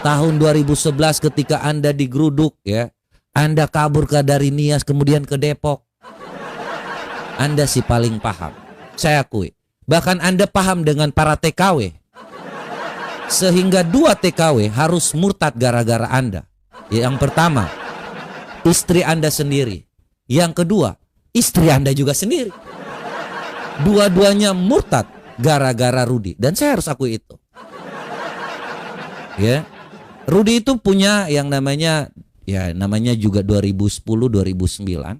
Tahun 2011 ketika Anda digeruduk, ya. Anda kabur dari Nias kemudian ke Depok. Anda si paling paham. Saya akui. Bahkan Anda paham dengan para TKW. Sehingga 2 TKW harus murtad gara-gara Anda. Yang pertama, istri Anda sendiri. Yang kedua, istri Anda juga sendiri. Dua-duanya murtad gara-gara Rudy. Dan saya harus akui itu. Ya. Rudy itu punya yang namanya, ya namanya juga 2010-2009.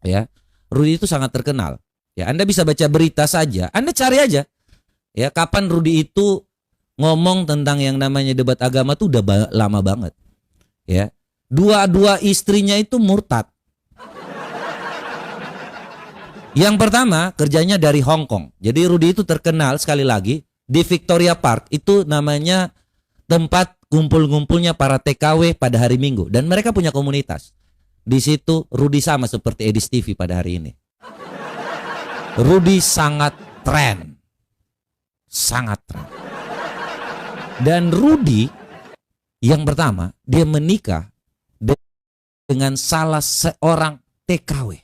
Ya. Rudy itu sangat terkenal. Ya, Anda bisa baca berita saja. Anda cari aja. Ya, kapan Rudy itu ngomong tentang yang namanya debat agama tuh udah lama banget. Ya. Dua istrinya itu murtad. Yang pertama kerjanya dari Hong Kong. Jadi Rudy itu terkenal sekali lagi di Victoria Park. Itu namanya tempat kumpul-kumpulnya para TKW pada hari Minggu. Dan mereka punya komunitas. Di situ Rudy sama seperti Edis TV pada hari ini. Rudy sangat tren. Sangat tren. Dan Rudy yang pertama, dia menikah dengan salah seorang TKW.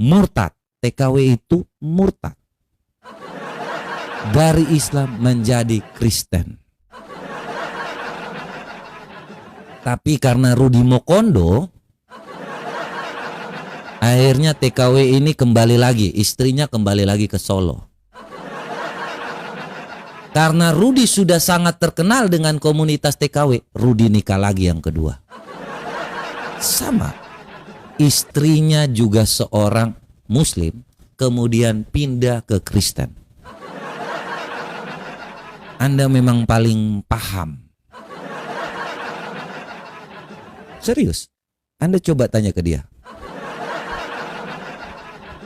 Murtad. TKW itu murtad. Dari Islam menjadi Kristen. Tapi karena Rudy Mokondo, akhirnya TKW ini kembali lagi. Istrinya kembali lagi ke Solo. Karena Rudy sudah sangat terkenal dengan komunitas TKW, Rudy nikah lagi yang kedua. Sama. Istrinya juga seorang Muslim, kemudian pindah ke Kristen. Anda memang paling paham. Serius, Anda coba tanya ke dia.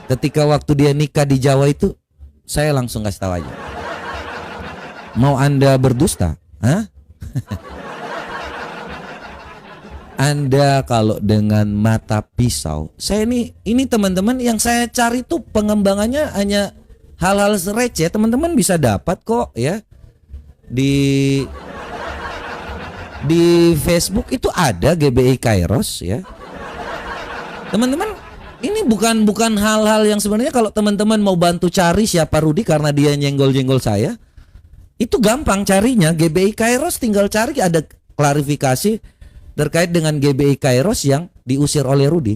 Ketika waktu dia nikah di Jawa itu, saya langsung kasih tahu aja. Mau Anda berdusta? Hah? Anda kalau dengan mata pisau, saya ini teman-teman yang saya cari tuh pengembangannya hanya hal-hal receh, teman-teman bisa dapat kok ya. Di Facebook itu ada GBI Kairos ya. Teman-teman, ini bukan hal-hal yang sebenarnya kalau teman-teman mau bantu cari siapa Rudy karena dia nyenggol-nyenggol saya, itu gampang carinya. GBI Kairos tinggal cari, ada klarifikasi terkait dengan GBI Kairos yang diusir oleh Rudy.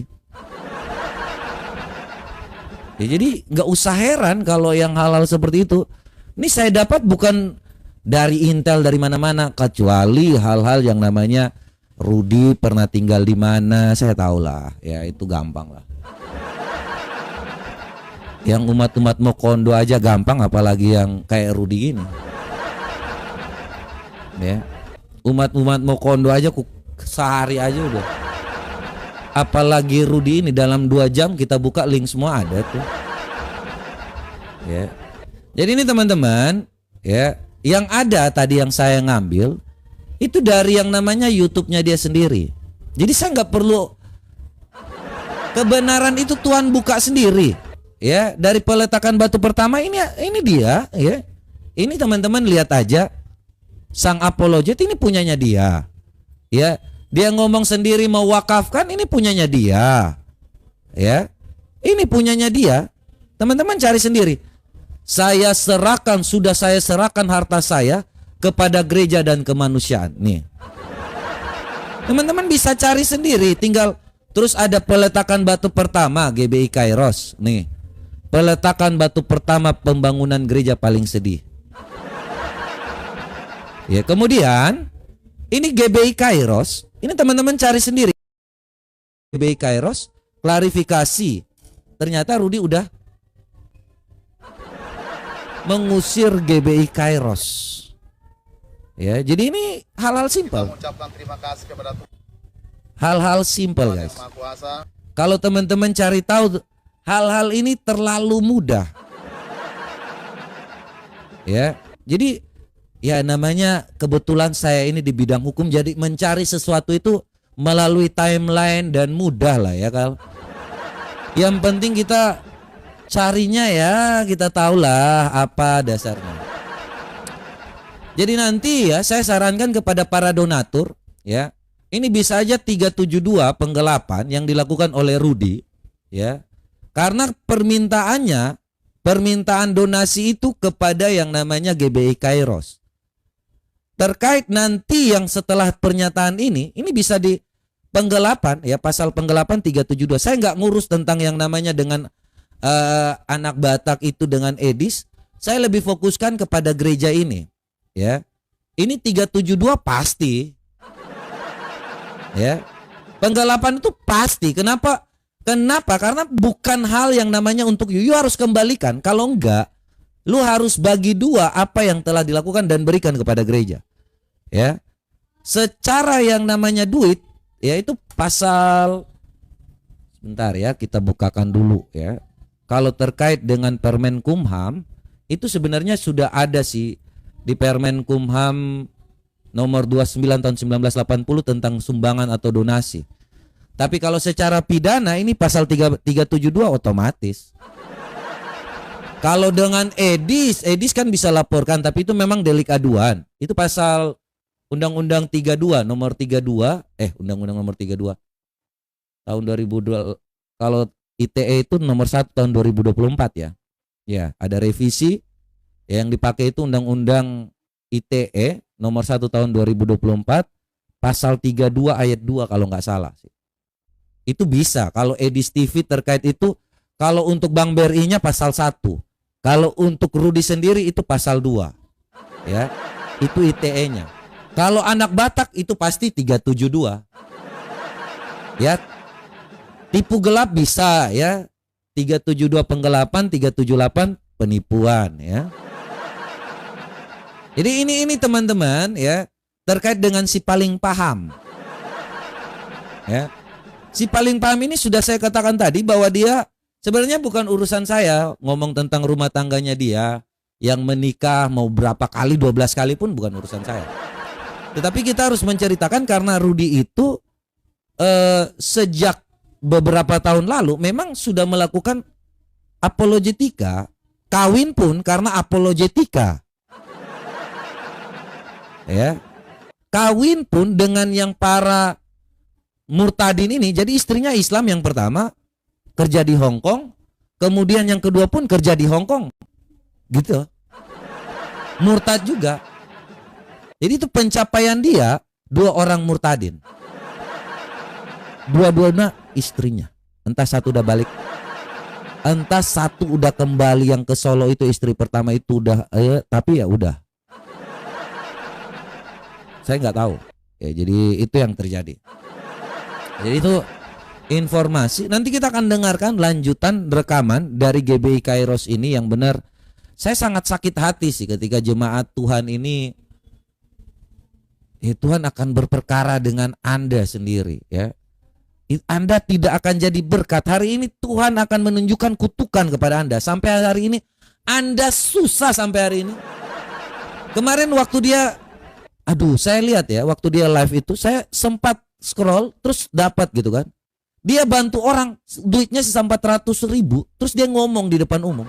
Ya, jadi nggak usah heran kalau yang hal-hal seperti itu. Ini saya dapat bukan dari intel dari mana-mana, kecuali hal-hal yang namanya Rudi pernah tinggal di mana, saya tahu lah. Ya itu gampang lah. Yang umat-umat mau kondo aja gampang, apalagi yang kayak Rudi gini. Ya, umat-umat mau kondo aja sehari aja udah. Apalagi Rudi ini dalam 2 jam kita buka link semua ada tuh. Ya. Jadi ini teman-teman, ya, yang ada tadi yang saya ngambil itu dari yang namanya YouTube-nya dia sendiri. Jadi saya nggak perlu, kebenaran itu Tuhan buka sendiri. Ya, dari peletakan batu pertama ini dia, ya. Ini teman-teman lihat aja, sang apologet ini punyanya dia. Ya, dia ngomong sendiri mau wakafkan, ini punyanya dia. Ya. Ini punyanya dia. Teman-teman cari sendiri. Sudah saya serahkan harta saya kepada gereja dan kemanusiaan. Nih. Teman-teman bisa cari sendiri, tinggal terus ada peletakan batu pertama GBI Kairos. Nih. Peletakan batu pertama pembangunan gereja paling sedih. Ya, kemudian ini GBI Kairos, ini teman-teman cari sendiri. GBI Kairos, klarifikasi. Ternyata Rudi udah mengusir GBI Kairos. Ya, jadi ini hal-hal simpel. Mengucapkan terima kasih kepada Tuhan Hal-hal simpel, guys. Yang Maha Kuasa. Kalau teman-teman cari tahu, hal-hal ini terlalu mudah. Ya, jadi ya namanya kebetulan saya ini di bidang hukum, jadi mencari sesuatu itu melalui timeline dan mudah lah ya Kal. Yang penting kita carinya ya, kita tahulah apa dasarnya. Jadi nanti ya saya sarankan kepada para donatur ya, ini bisa aja 372 penggelapan yang dilakukan oleh Rudi ya. Karena permintaan donasi itu kepada yang namanya GBI Kairos. Terkait nanti yang setelah pernyataan ini bisa di penggelapan ya, pasal penggelapan 372. Saya nggak ngurus tentang yang namanya dengan anak Batak itu dengan Edis. Saya lebih fokuskan kepada gereja ini ya. Ini 372 pasti ya. Penggelapan itu pasti. Kenapa? Karena bukan hal yang namanya untuk you harus kembalikan. Kalau enggak, lu harus bagi 2 apa yang telah dilakukan dan berikan kepada gereja. Ya. Secara yang namanya duit, ya itu pasal, sebentar ya, kita bukakan dulu ya. Kalau terkait dengan Permen Kumham, itu sebenarnya sudah ada sih di Permen Kumham nomor 29 tahun 1980 tentang sumbangan atau donasi. Tapi kalau secara pidana ini pasal 372 otomatis. Kalau dengan Edis kan bisa laporkan, tapi itu memang delik aduan. Itu pasal Undang-Undang 32 nomor 32 Undang-Undang nomor 32 tahun 2002. Kalau ITE itu nomor 1 tahun 2024 ya. Ya, ada revisi yang dipakai itu Undang-Undang ITE nomor 1 tahun 2024 pasal 32 ayat 2 kalau nggak salah sih. Itu bisa kalau Edis TV terkait itu. Kalau untuk Bang BRI-nya pasal 1. Kalau untuk Rudi sendiri itu pasal 2. Ya. Itu ITE-nya. Kalau anak Batak itu pasti 372. Ya. Tipu gelap bisa ya. 372 penggelapan, 378 penipuan ya. Jadi ini teman-teman ya, terkait dengan si paling paham. Ya. Si paling paham ini sudah saya katakan tadi bahwa dia sebenarnya bukan urusan saya ngomong tentang rumah tangganya dia yang menikah mau berapa kali, 12 kali pun bukan urusan saya. Tetapi kita harus menceritakan karena Rudi itu sejak beberapa tahun lalu memang sudah melakukan apologetika, kawin pun karena apologetika. Ya. Kawin pun dengan yang para murtadin ini. Jadi istrinya Islam yang pertama, kerja di Hong Kong, kemudian yang kedua pun kerja di Hong Kong. Gitu. Murtad juga. Jadi itu pencapaian dia 2 orang murtadin. Dua-duanya istrinya. Entah satu udah balik. Entah satu udah kembali yang ke Solo itu istri pertama itu udah, tapi ya udah. Saya nggak tahu. Ya, jadi itu yang terjadi. Jadi itu informasi. Nanti kita akan dengarkan lanjutan rekaman dari GBI Kairos ini yang benar. Saya sangat sakit hati sih ketika jemaat Tuhan ini. Ya, Tuhan akan berperkara dengan Anda sendiri, ya. Anda tidak akan jadi berkat. Hari ini Tuhan akan menunjukkan kutukan kepada Anda. Sampai hari ini Anda susah sampai hari ini. Kemarin waktu dia, saya lihat ya, waktu dia live itu saya sempat scroll terus dapat gitu kan. Dia bantu orang, duitnya sisa 400.000, terus dia ngomong di depan umum.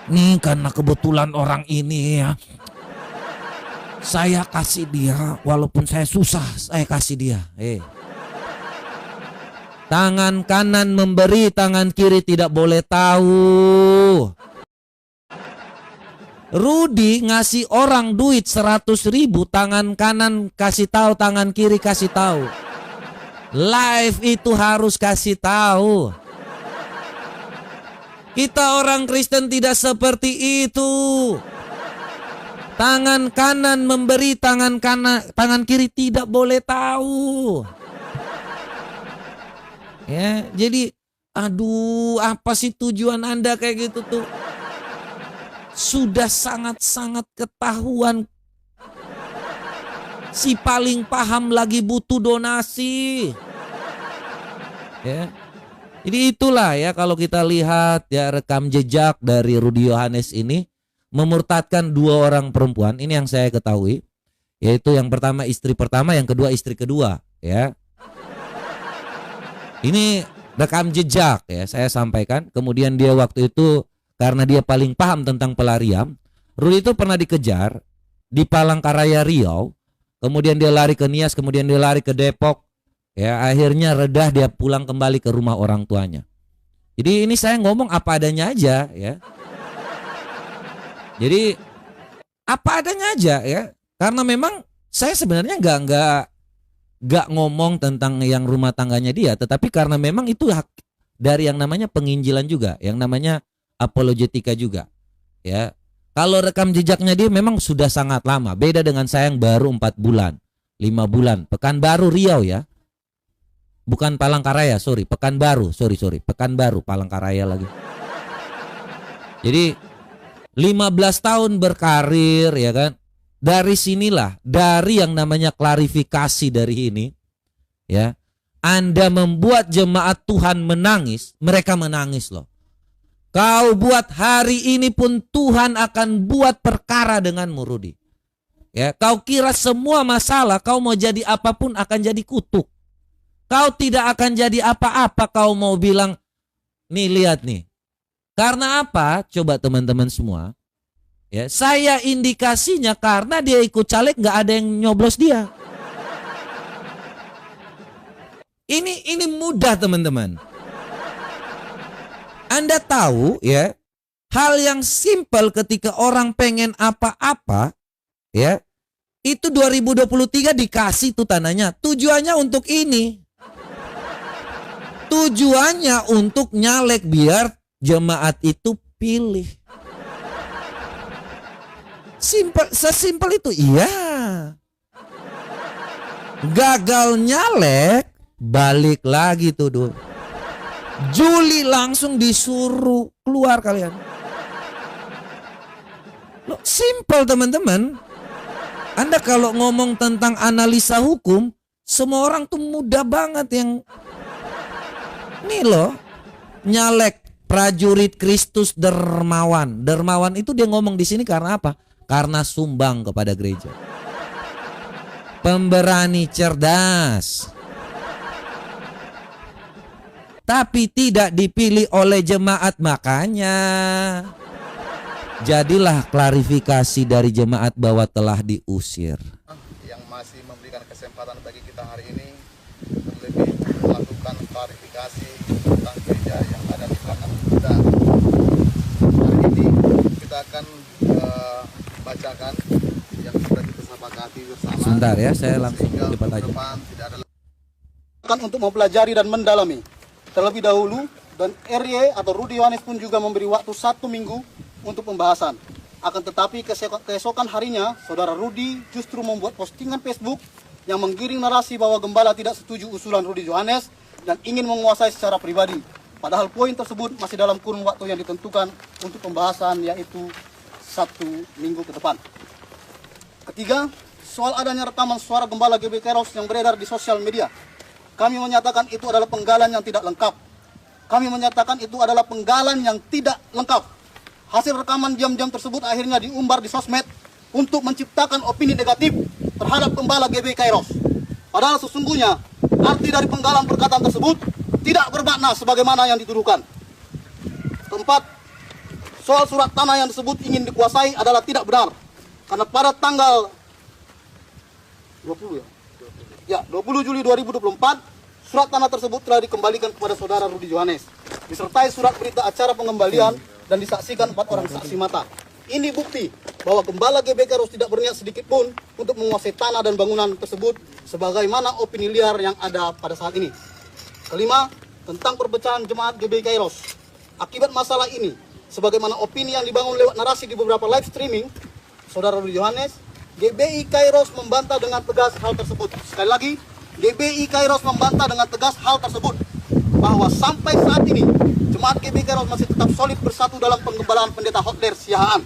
Nih karena kebetulan orang ini ya, saya kasih dia, walaupun saya susah, saya kasih dia. Tangan kanan memberi, tangan kiri tidak boleh tahu. Rudi ngasih orang duit 100.000, tangan kanan kasih tahu, tangan kiri kasih tahu. Live itu harus kasih tahu. Kita orang Kristen tidak seperti itu. Tangan kanan memberi, tangan kiri tidak boleh tahu. Ya, jadi apa sih tujuan Anda kayak gitu tuh? Sudah sangat-sangat ketahuan. Si paling paham lagi butuh donasi. Ya. Jadi itulah ya kalau kita lihat ya rekam jejak dari Rudi Yohanes ini memurtadkan 2 orang perempuan. Ini yang saya ketahui. Yaitu yang pertama istri pertama, yang kedua istri kedua, ya. Ini rekam jejak ya saya sampaikan. Kemudian dia waktu itu karena dia paling paham tentang pelarian, Rudi itu pernah dikejar di Palangkaraya Riau. Kemudian dia lari ke Nias, kemudian dia lari ke Depok. Ya, akhirnya redah, dia pulang kembali ke rumah orang tuanya. Jadi ini saya ngomong apa adanya aja ya. Jadi apa adanya aja ya. Karena memang saya sebenarnya nggak ngomong tentang yang rumah tangganya dia, tetapi karena memang itu hak dari yang namanya penginjilan juga, yang namanya apologetika juga. Ya. Kalau rekam jejaknya dia memang sudah sangat lama, beda dengan saya yang baru 4 bulan, 5 bulan. Pekanbaru Riau ya. Bukan Palangkaraya, Pekanbaru, Pekanbaru, Palangkaraya lagi. Jadi 15 tahun berkarir ya kan. Dari sinilah, dari yang namanya klarifikasi dari ini, ya, Anda membuat jemaat Tuhan menangis, mereka menangis loh. Kau buat hari ini pun Tuhan akan buat perkara denganmu, Rudi. Ya, kau kira semua masalah, kau mau jadi apapun akan jadi kutuk. Kau tidak akan jadi apa-apa, kau mau bilang, nih lihat nih. Karena apa? Coba teman-teman semua. Ya, saya indikasinya karena dia ikut caleg nggak ada yang nyoblos dia. Ini mudah teman-teman. Anda tahu ya, hal yang simpel ketika orang pengen apa-apa ya, itu 2023 dikasih tuh tanahnya. Tujuannya untuk ini. Tujuannya untuk nyalek biar jemaat itu pilih. Sesimpel itu, iya. Gagal nyalek, balik lagi tuh. Juli langsung disuruh keluar kalian. Loh, simple teman-teman. Anda kalau ngomong tentang analisa hukum, semua orang tuh mudah banget yang nih loh, nyalek prajurit Kristus dermawan. Dermawan itu dia ngomong di sini karena apa? Karena sumbang kepada gereja. Pemberani cerdas. Tapi tidak dipilih oleh jemaat, makanya jadilah klarifikasi dari jemaat bahwa telah diusir. Yang masih memberikan kesempatan bagi kita hari ini lebih melakukan klarifikasi tentang gereja yang ada di belakang kita. Hari ini kita akan bacakan yang sudah kita sepakati bersama. Sebentar ya, saya langsung cepat aja. Untuk mempelajari dan mendalami. Terlebih dahulu, dan RY atau Rudi Yohanes pun juga memberi waktu 1 minggu untuk pembahasan. Akan tetapi keesokan harinya, saudara Rudi justru membuat postingan Facebook yang menggiring narasi bahwa Gembala tidak setuju usulan Rudi Yohanes dan ingin menguasai secara pribadi. Padahal poin tersebut masih dalam kurun waktu yang ditentukan untuk pembahasan, yaitu 1 minggu ke depan. Ketiga, soal adanya rekaman suara Gembala GB Kairos yang beredar di sosial media. Kami menyatakan itu adalah penggalan yang tidak lengkap. Kami menyatakan itu adalah penggalan yang tidak lengkap. Hasil rekaman jam-jam tersebut akhirnya diumbar di sosmed untuk menciptakan opini negatif terhadap Gembala GB Kairos. Padahal sesungguhnya arti dari penggalan perkataan tersebut tidak bermakna sebagaimana yang dituduhkan. Keempat, soal surat tanah yang disebut ingin dikuasai adalah tidak benar. Karena pada tanggal 20 Juli 2024, surat tanah tersebut telah dikembalikan kepada saudara Rudi Yohanes, disertai surat berita acara pengembalian dan disaksikan 4 orang saksi mata. Ini bukti bahwa Gembala GB Kairos tidak berniat sedikit pun untuk menguasai tanah dan bangunan tersebut sebagaimana opini liar yang ada pada saat ini. Kelima, tentang perpecahan jemaat GB Kairos. Akibat masalah ini, sebagaimana opini yang dibangun lewat narasi di beberapa live streaming, saudara Rudi Yohanes, GBI Kairos membantah dengan tegas hal tersebut. Sekali lagi, GBI Kairos membantah dengan tegas hal tersebut, bahwa sampai saat ini jemaat GBI Kairos masih tetap solid bersatu dalam penggembalaan pendeta Hotler Siahaan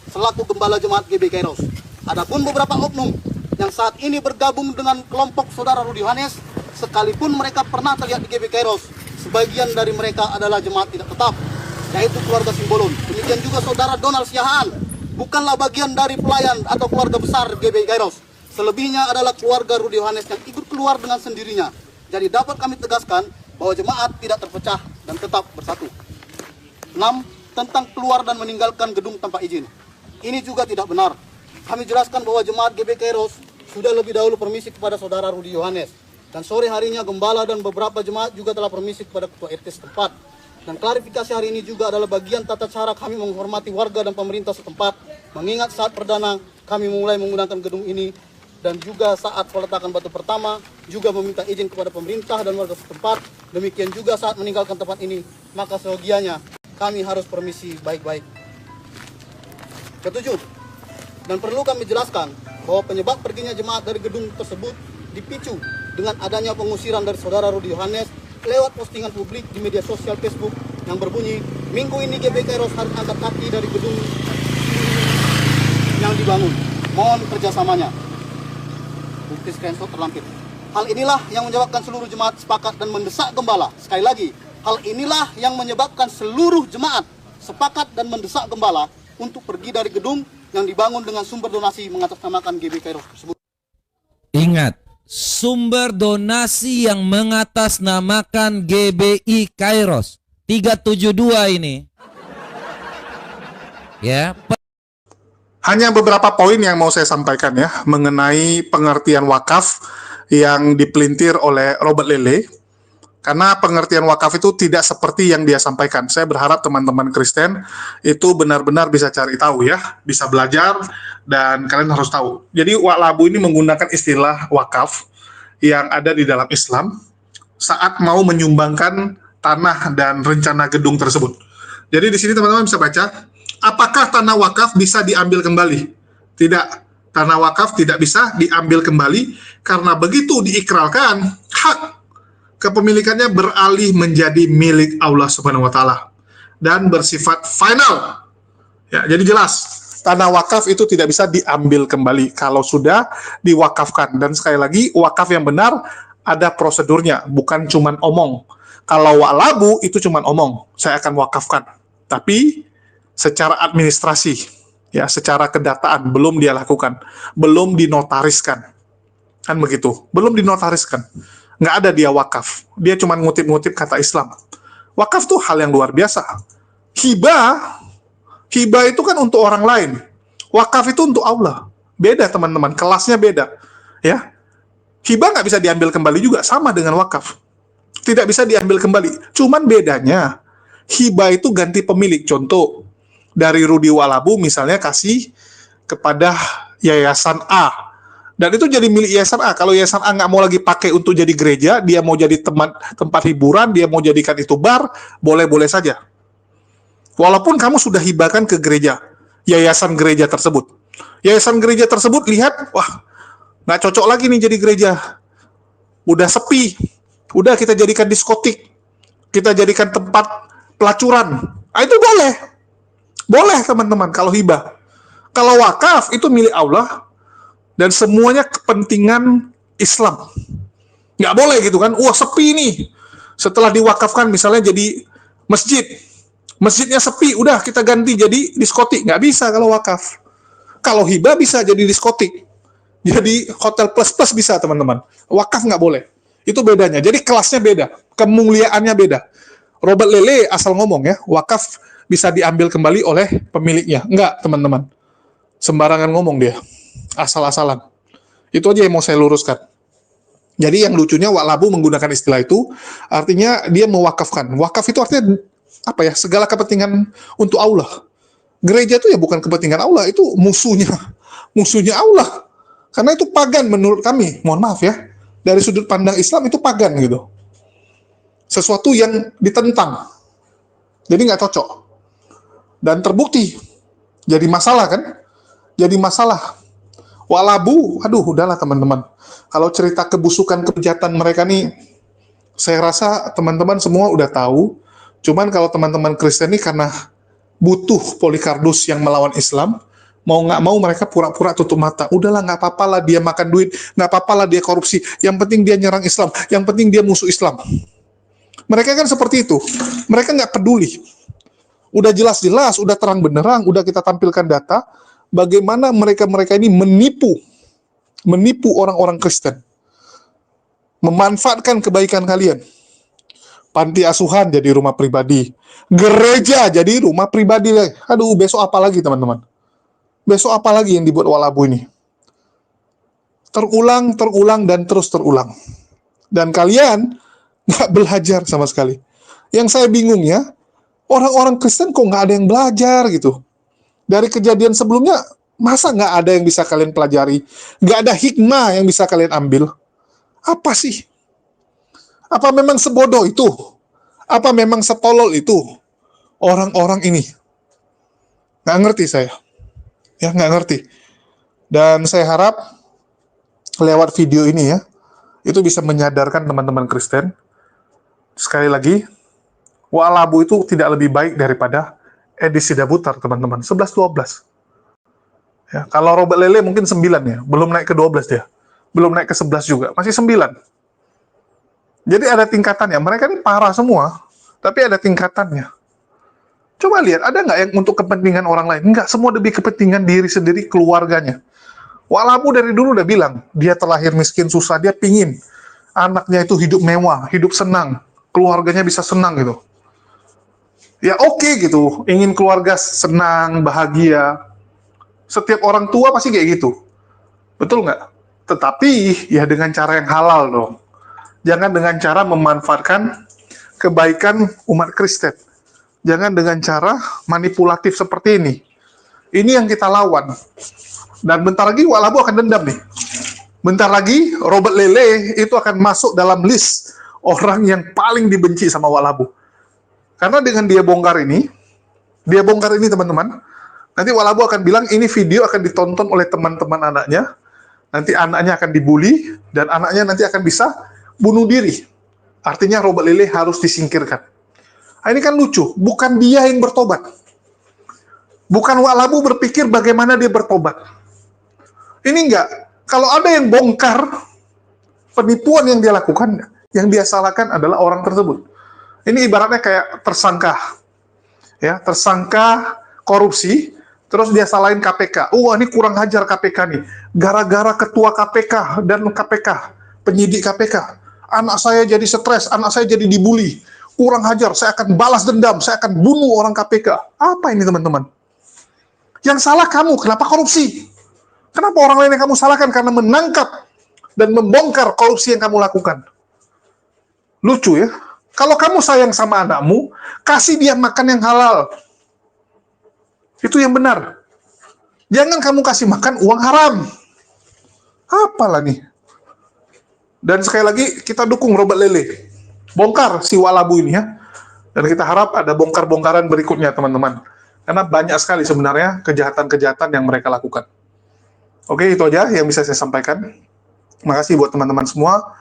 selaku gembala jemaat GBI Kairos. Adapun beberapa oknum yang saat ini bergabung dengan kelompok saudara Rudi Yohanes, sekalipun mereka pernah terlihat di GBI Kairos, sebagian dari mereka adalah jemaat tidak tetap, yaitu keluarga Simbolon. Demikian juga saudara Donald Siahaan bukanlah bagian dari pelayan atau keluarga besar GBI Kairos. Selebihnya adalah keluarga Rudi Yohanes yang ikut keluar dengan sendirinya. Jadi dapat kami tegaskan bahwa jemaat tidak terpecah dan tetap bersatu. 6. Tentang keluar dan meninggalkan gedung tanpa izin. Ini juga tidak benar. Kami jelaskan bahwa jemaat GBI Kairos sudah lebih dahulu permisi kepada saudara Rudi Yohanes. Dan sore harinya gembala dan beberapa jemaat juga telah permisi kepada ketua RT setempat. Dan klarifikasi hari ini juga adalah bagian tata cara kami menghormati warga dan pemerintah setempat. Mengingat saat perdana kami mulai menggunakan gedung ini, dan juga saat peletakan batu pertama juga meminta izin kepada pemerintah dan warga setempat. Demikian juga saat meninggalkan tempat ini, maka seyogianya kami harus permisi baik-baik. Ketujuh, dan perlu kami jelaskan bahwa penyebab perginya jemaat dari gedung tersebut dipicu dengan adanya pengusiran dari saudara Rudi Yohanes lewat postingan publik di media sosial Facebook yang berbunyi, "Minggu ini GBI Kairos harus angkat kaki dari gedung yang dibangun. Mohon kerjasamanya." Bukti screenshot terlampir. Hal inilah yang menyebabkan seluruh jemaat sepakat dan mendesak gembala. Sekali lagi, hal inilah yang menyebabkan seluruh jemaat sepakat dan mendesak gembala untuk pergi dari gedung yang dibangun dengan sumber donasi mengatasnamakan GBI Kairos tersebut. Ingat, sumber donasi yang mengatasnamakan GBI Kairos 372 ini. Ya, Hanya beberapa poin yang mau saya sampaikan ya mengenai pengertian wakaf yang dipelintir oleh Robert Lele. Karena pengertian wakaf itu tidak seperti yang dia sampaikan. Saya berharap teman-teman Kristen itu benar-benar bisa cari tahu ya, bisa belajar, dan kalian harus tahu. Jadi Wak Labu ini menggunakan istilah wakaf yang ada di dalam Islam saat mau menyumbangkan tanah dan rencana gedung tersebut. Jadi di sini teman-teman bisa baca, apakah tanah wakaf bisa diambil kembali? Tidak, tanah wakaf tidak bisa diambil kembali karena begitu diikrarkan, hak kepemilikannya beralih menjadi milik Allah Subhanahu wa taala dan bersifat final. Ya, jadi jelas, tanah wakaf itu tidak bisa diambil kembali kalau sudah diwakafkan. Dan sekali lagi, wakaf yang benar ada prosedurnya, bukan cuman omong. Kalau Wak Labu itu cuman omong, saya akan wakafkan. Tapi secara administrasi, ya, secara kedataan belum dia lakukan, belum dinotariskan. Kan begitu, belum dinotariskan. Nggak ada dia wakaf. Dia cuma ngutip-ngutip kata Islam. Wakaf tuh hal yang luar biasa. Hibah itu kan untuk orang lain. Wakaf itu untuk Allah. Beda teman-teman, kelasnya beda. Ya, hibah nggak bisa diambil kembali juga, sama dengan wakaf. Tidak bisa diambil kembali. Cuman bedanya, hibah itu ganti pemilik. Contoh, dari Rudi Walabu misalnya kasih kepada Yayasan A. Dan itu jadi milik Yayasan A. Kalau Yayasan A nggak mau lagi pakai untuk jadi gereja, dia mau jadi tempat hiburan, dia mau jadikan itu bar, boleh-boleh saja. Walaupun kamu sudah hibahkan ke gereja, yayasan gereja tersebut. Yayasan gereja tersebut lihat, wah, nggak cocok lagi nih jadi gereja. Udah sepi, udah kita jadikan diskotik, kita jadikan tempat pelacuran. Nah, itu boleh. Boleh teman-teman kalau hibah. Kalau wakaf itu milik Allah, dan semuanya kepentingan Islam. Nggak boleh gitu kan, wah sepi nih. Setelah diwakafkan misalnya jadi masjid. Masjidnya sepi, udah kita ganti jadi diskotik. Nggak bisa kalau wakaf. Kalau hibah bisa jadi diskotik. Jadi hotel plus-plus bisa teman-teman. Wakaf nggak boleh. Itu bedanya. Jadi kelasnya beda. Kemuliaannya beda. Robert Lele asal ngomong ya, wakaf bisa diambil kembali oleh pemiliknya. Enggak teman-teman. Sembarangan ngomong dia. Asal-asalan. Itu aja yang mau saya luruskan. Jadi yang lucunya Wak Labu menggunakan istilah itu, artinya dia mewakafkan. Wakaf itu artinya apa ya? Segala kepentingan untuk Allah. Gereja itu ya bukan kepentingan Allah, itu musuhnya. Musuhnya Allah. Karena itu pagan menurut kami. Mohon maaf ya. Dari sudut pandang Islam itu pagan gitu. Sesuatu yang ditentang. Jadi nggak cocok. Dan terbukti. Jadi masalah kan? Jadi masalah. Wak Labu, aduh udahlah teman-teman. Kalau cerita kebusukan kejahatan mereka nih, saya rasa teman-teman semua udah tahu. Cuman kalau teman-teman Kristen nih karena butuh Polycarpus yang melawan Islam, mau nggak mau mereka pura-pura tutup mata. Udahlah nggak apa-apa lah dia makan duit, nggak apa-apa lah dia korupsi. Yang penting dia nyerang Islam, yang penting dia musuh Islam. Mereka kan seperti itu. Mereka nggak peduli. Udah jelas-jelas, udah terang benderang, udah kita tampilkan data. Bagaimana mereka-mereka ini menipu orang-orang Kristen, memanfaatkan kebaikan kalian. Panti asuhan jadi rumah pribadi, gereja jadi rumah pribadi. Aduh, besok apa lagi teman-teman? Besok apa lagi yang dibuat Wak Labu ini? Terulang, dan terus terulang. Dan kalian nggak belajar sama sekali. Yang saya bingungnya, orang-orang Kristen kok nggak ada yang belajar gitu. Dari kejadian sebelumnya, masa nggak ada yang bisa kalian pelajari? Nggak ada hikmah yang bisa kalian ambil? Apa sih? Apa memang sebodoh itu? Apa memang setolol itu? Orang-orang ini. Nggak ngerti saya. Ya, nggak ngerti. Dan saya harap, lewat video ini ya, itu bisa menyadarkan teman-teman Kristen. Sekali lagi, Wak Labu itu tidak lebih baik daripada Edi Sidabutar, teman-teman. 11-12. Ya, kalau Robert Lele mungkin 9 ya. Belum naik ke 12 dia. Belum naik ke 11 juga. Masih 9. Jadi ada tingkatannya. Mereka ini parah semua. Tapi ada tingkatannya. Coba lihat, ada nggak yang untuk kepentingan orang lain? Nggak, semua demi kepentingan diri sendiri, keluarganya. Wak Labu dari dulu udah bilang, dia terlahir miskin, susah. Dia pingin anaknya itu hidup mewah, hidup senang. Keluarganya bisa senang gitu. Ya oke gitu, ingin keluarga senang, bahagia. Setiap orang tua pasti kayak gitu. Betul nggak? Tetapi ya dengan cara yang halal dong. Jangan dengan cara memanfaatkan kebaikan umat Kristen. Jangan dengan cara manipulatif seperti ini. Ini yang kita lawan. Dan bentar lagi Wak Labu akan dendam nih. Bentar lagi Robert Lele itu akan masuk dalam list orang yang paling dibenci sama Wak Labu. Karena dengan dia bongkar ini teman-teman, nanti Wak Labu akan bilang ini video akan ditonton oleh teman-teman anaknya, nanti anaknya akan dibully, dan anaknya nanti akan bisa bunuh diri. Artinya Robert Lele harus disingkirkan. Nah, ini kan lucu, bukan dia yang bertobat. Bukan Wak Labu berpikir bagaimana dia bertobat. Ini enggak, kalau ada yang bongkar penipuan yang dia lakukan, yang dia salahkan adalah orang tersebut. Ini ibaratnya kayak tersangka, ya, tersangka korupsi, terus dia salahin KPK. Ini kurang ajar KPK nih, gara-gara ketua KPK dan KPK, penyidik KPK, anak saya jadi stres, anak saya jadi dibully, kurang ajar, saya akan balas dendam, saya akan bunuh orang KPK. Apa ini teman-teman? Yang salah kamu, kenapa korupsi? Kenapa orang lain yang kamu salahkan karena menangkap dan membongkar korupsi yang kamu lakukan? Lucu ya. Kalau kamu sayang sama anakmu, kasih dia makan yang halal. Itu yang benar. Jangan kamu kasih makan uang haram. Apa apalah nih? Dan sekali lagi kita dukung Robert Lele. Bongkar si Walabu ini ya. Dan kita harap ada bongkar-bongkaran berikutnya teman-teman. Karena banyak sekali sebenarnya kejahatan-kejahatan yang mereka lakukan. Oke, itu aja yang bisa saya sampaikan. Makasih buat teman-teman semua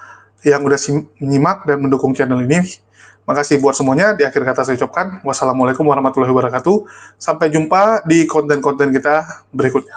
yang udah menyimak dan mendukung channel ini. Makasih buat semuanya. Di akhir kata saya ucapkan wassalamualaikum warahmatullahi wabarakatuh. Sampai jumpa di konten-konten kita berikutnya.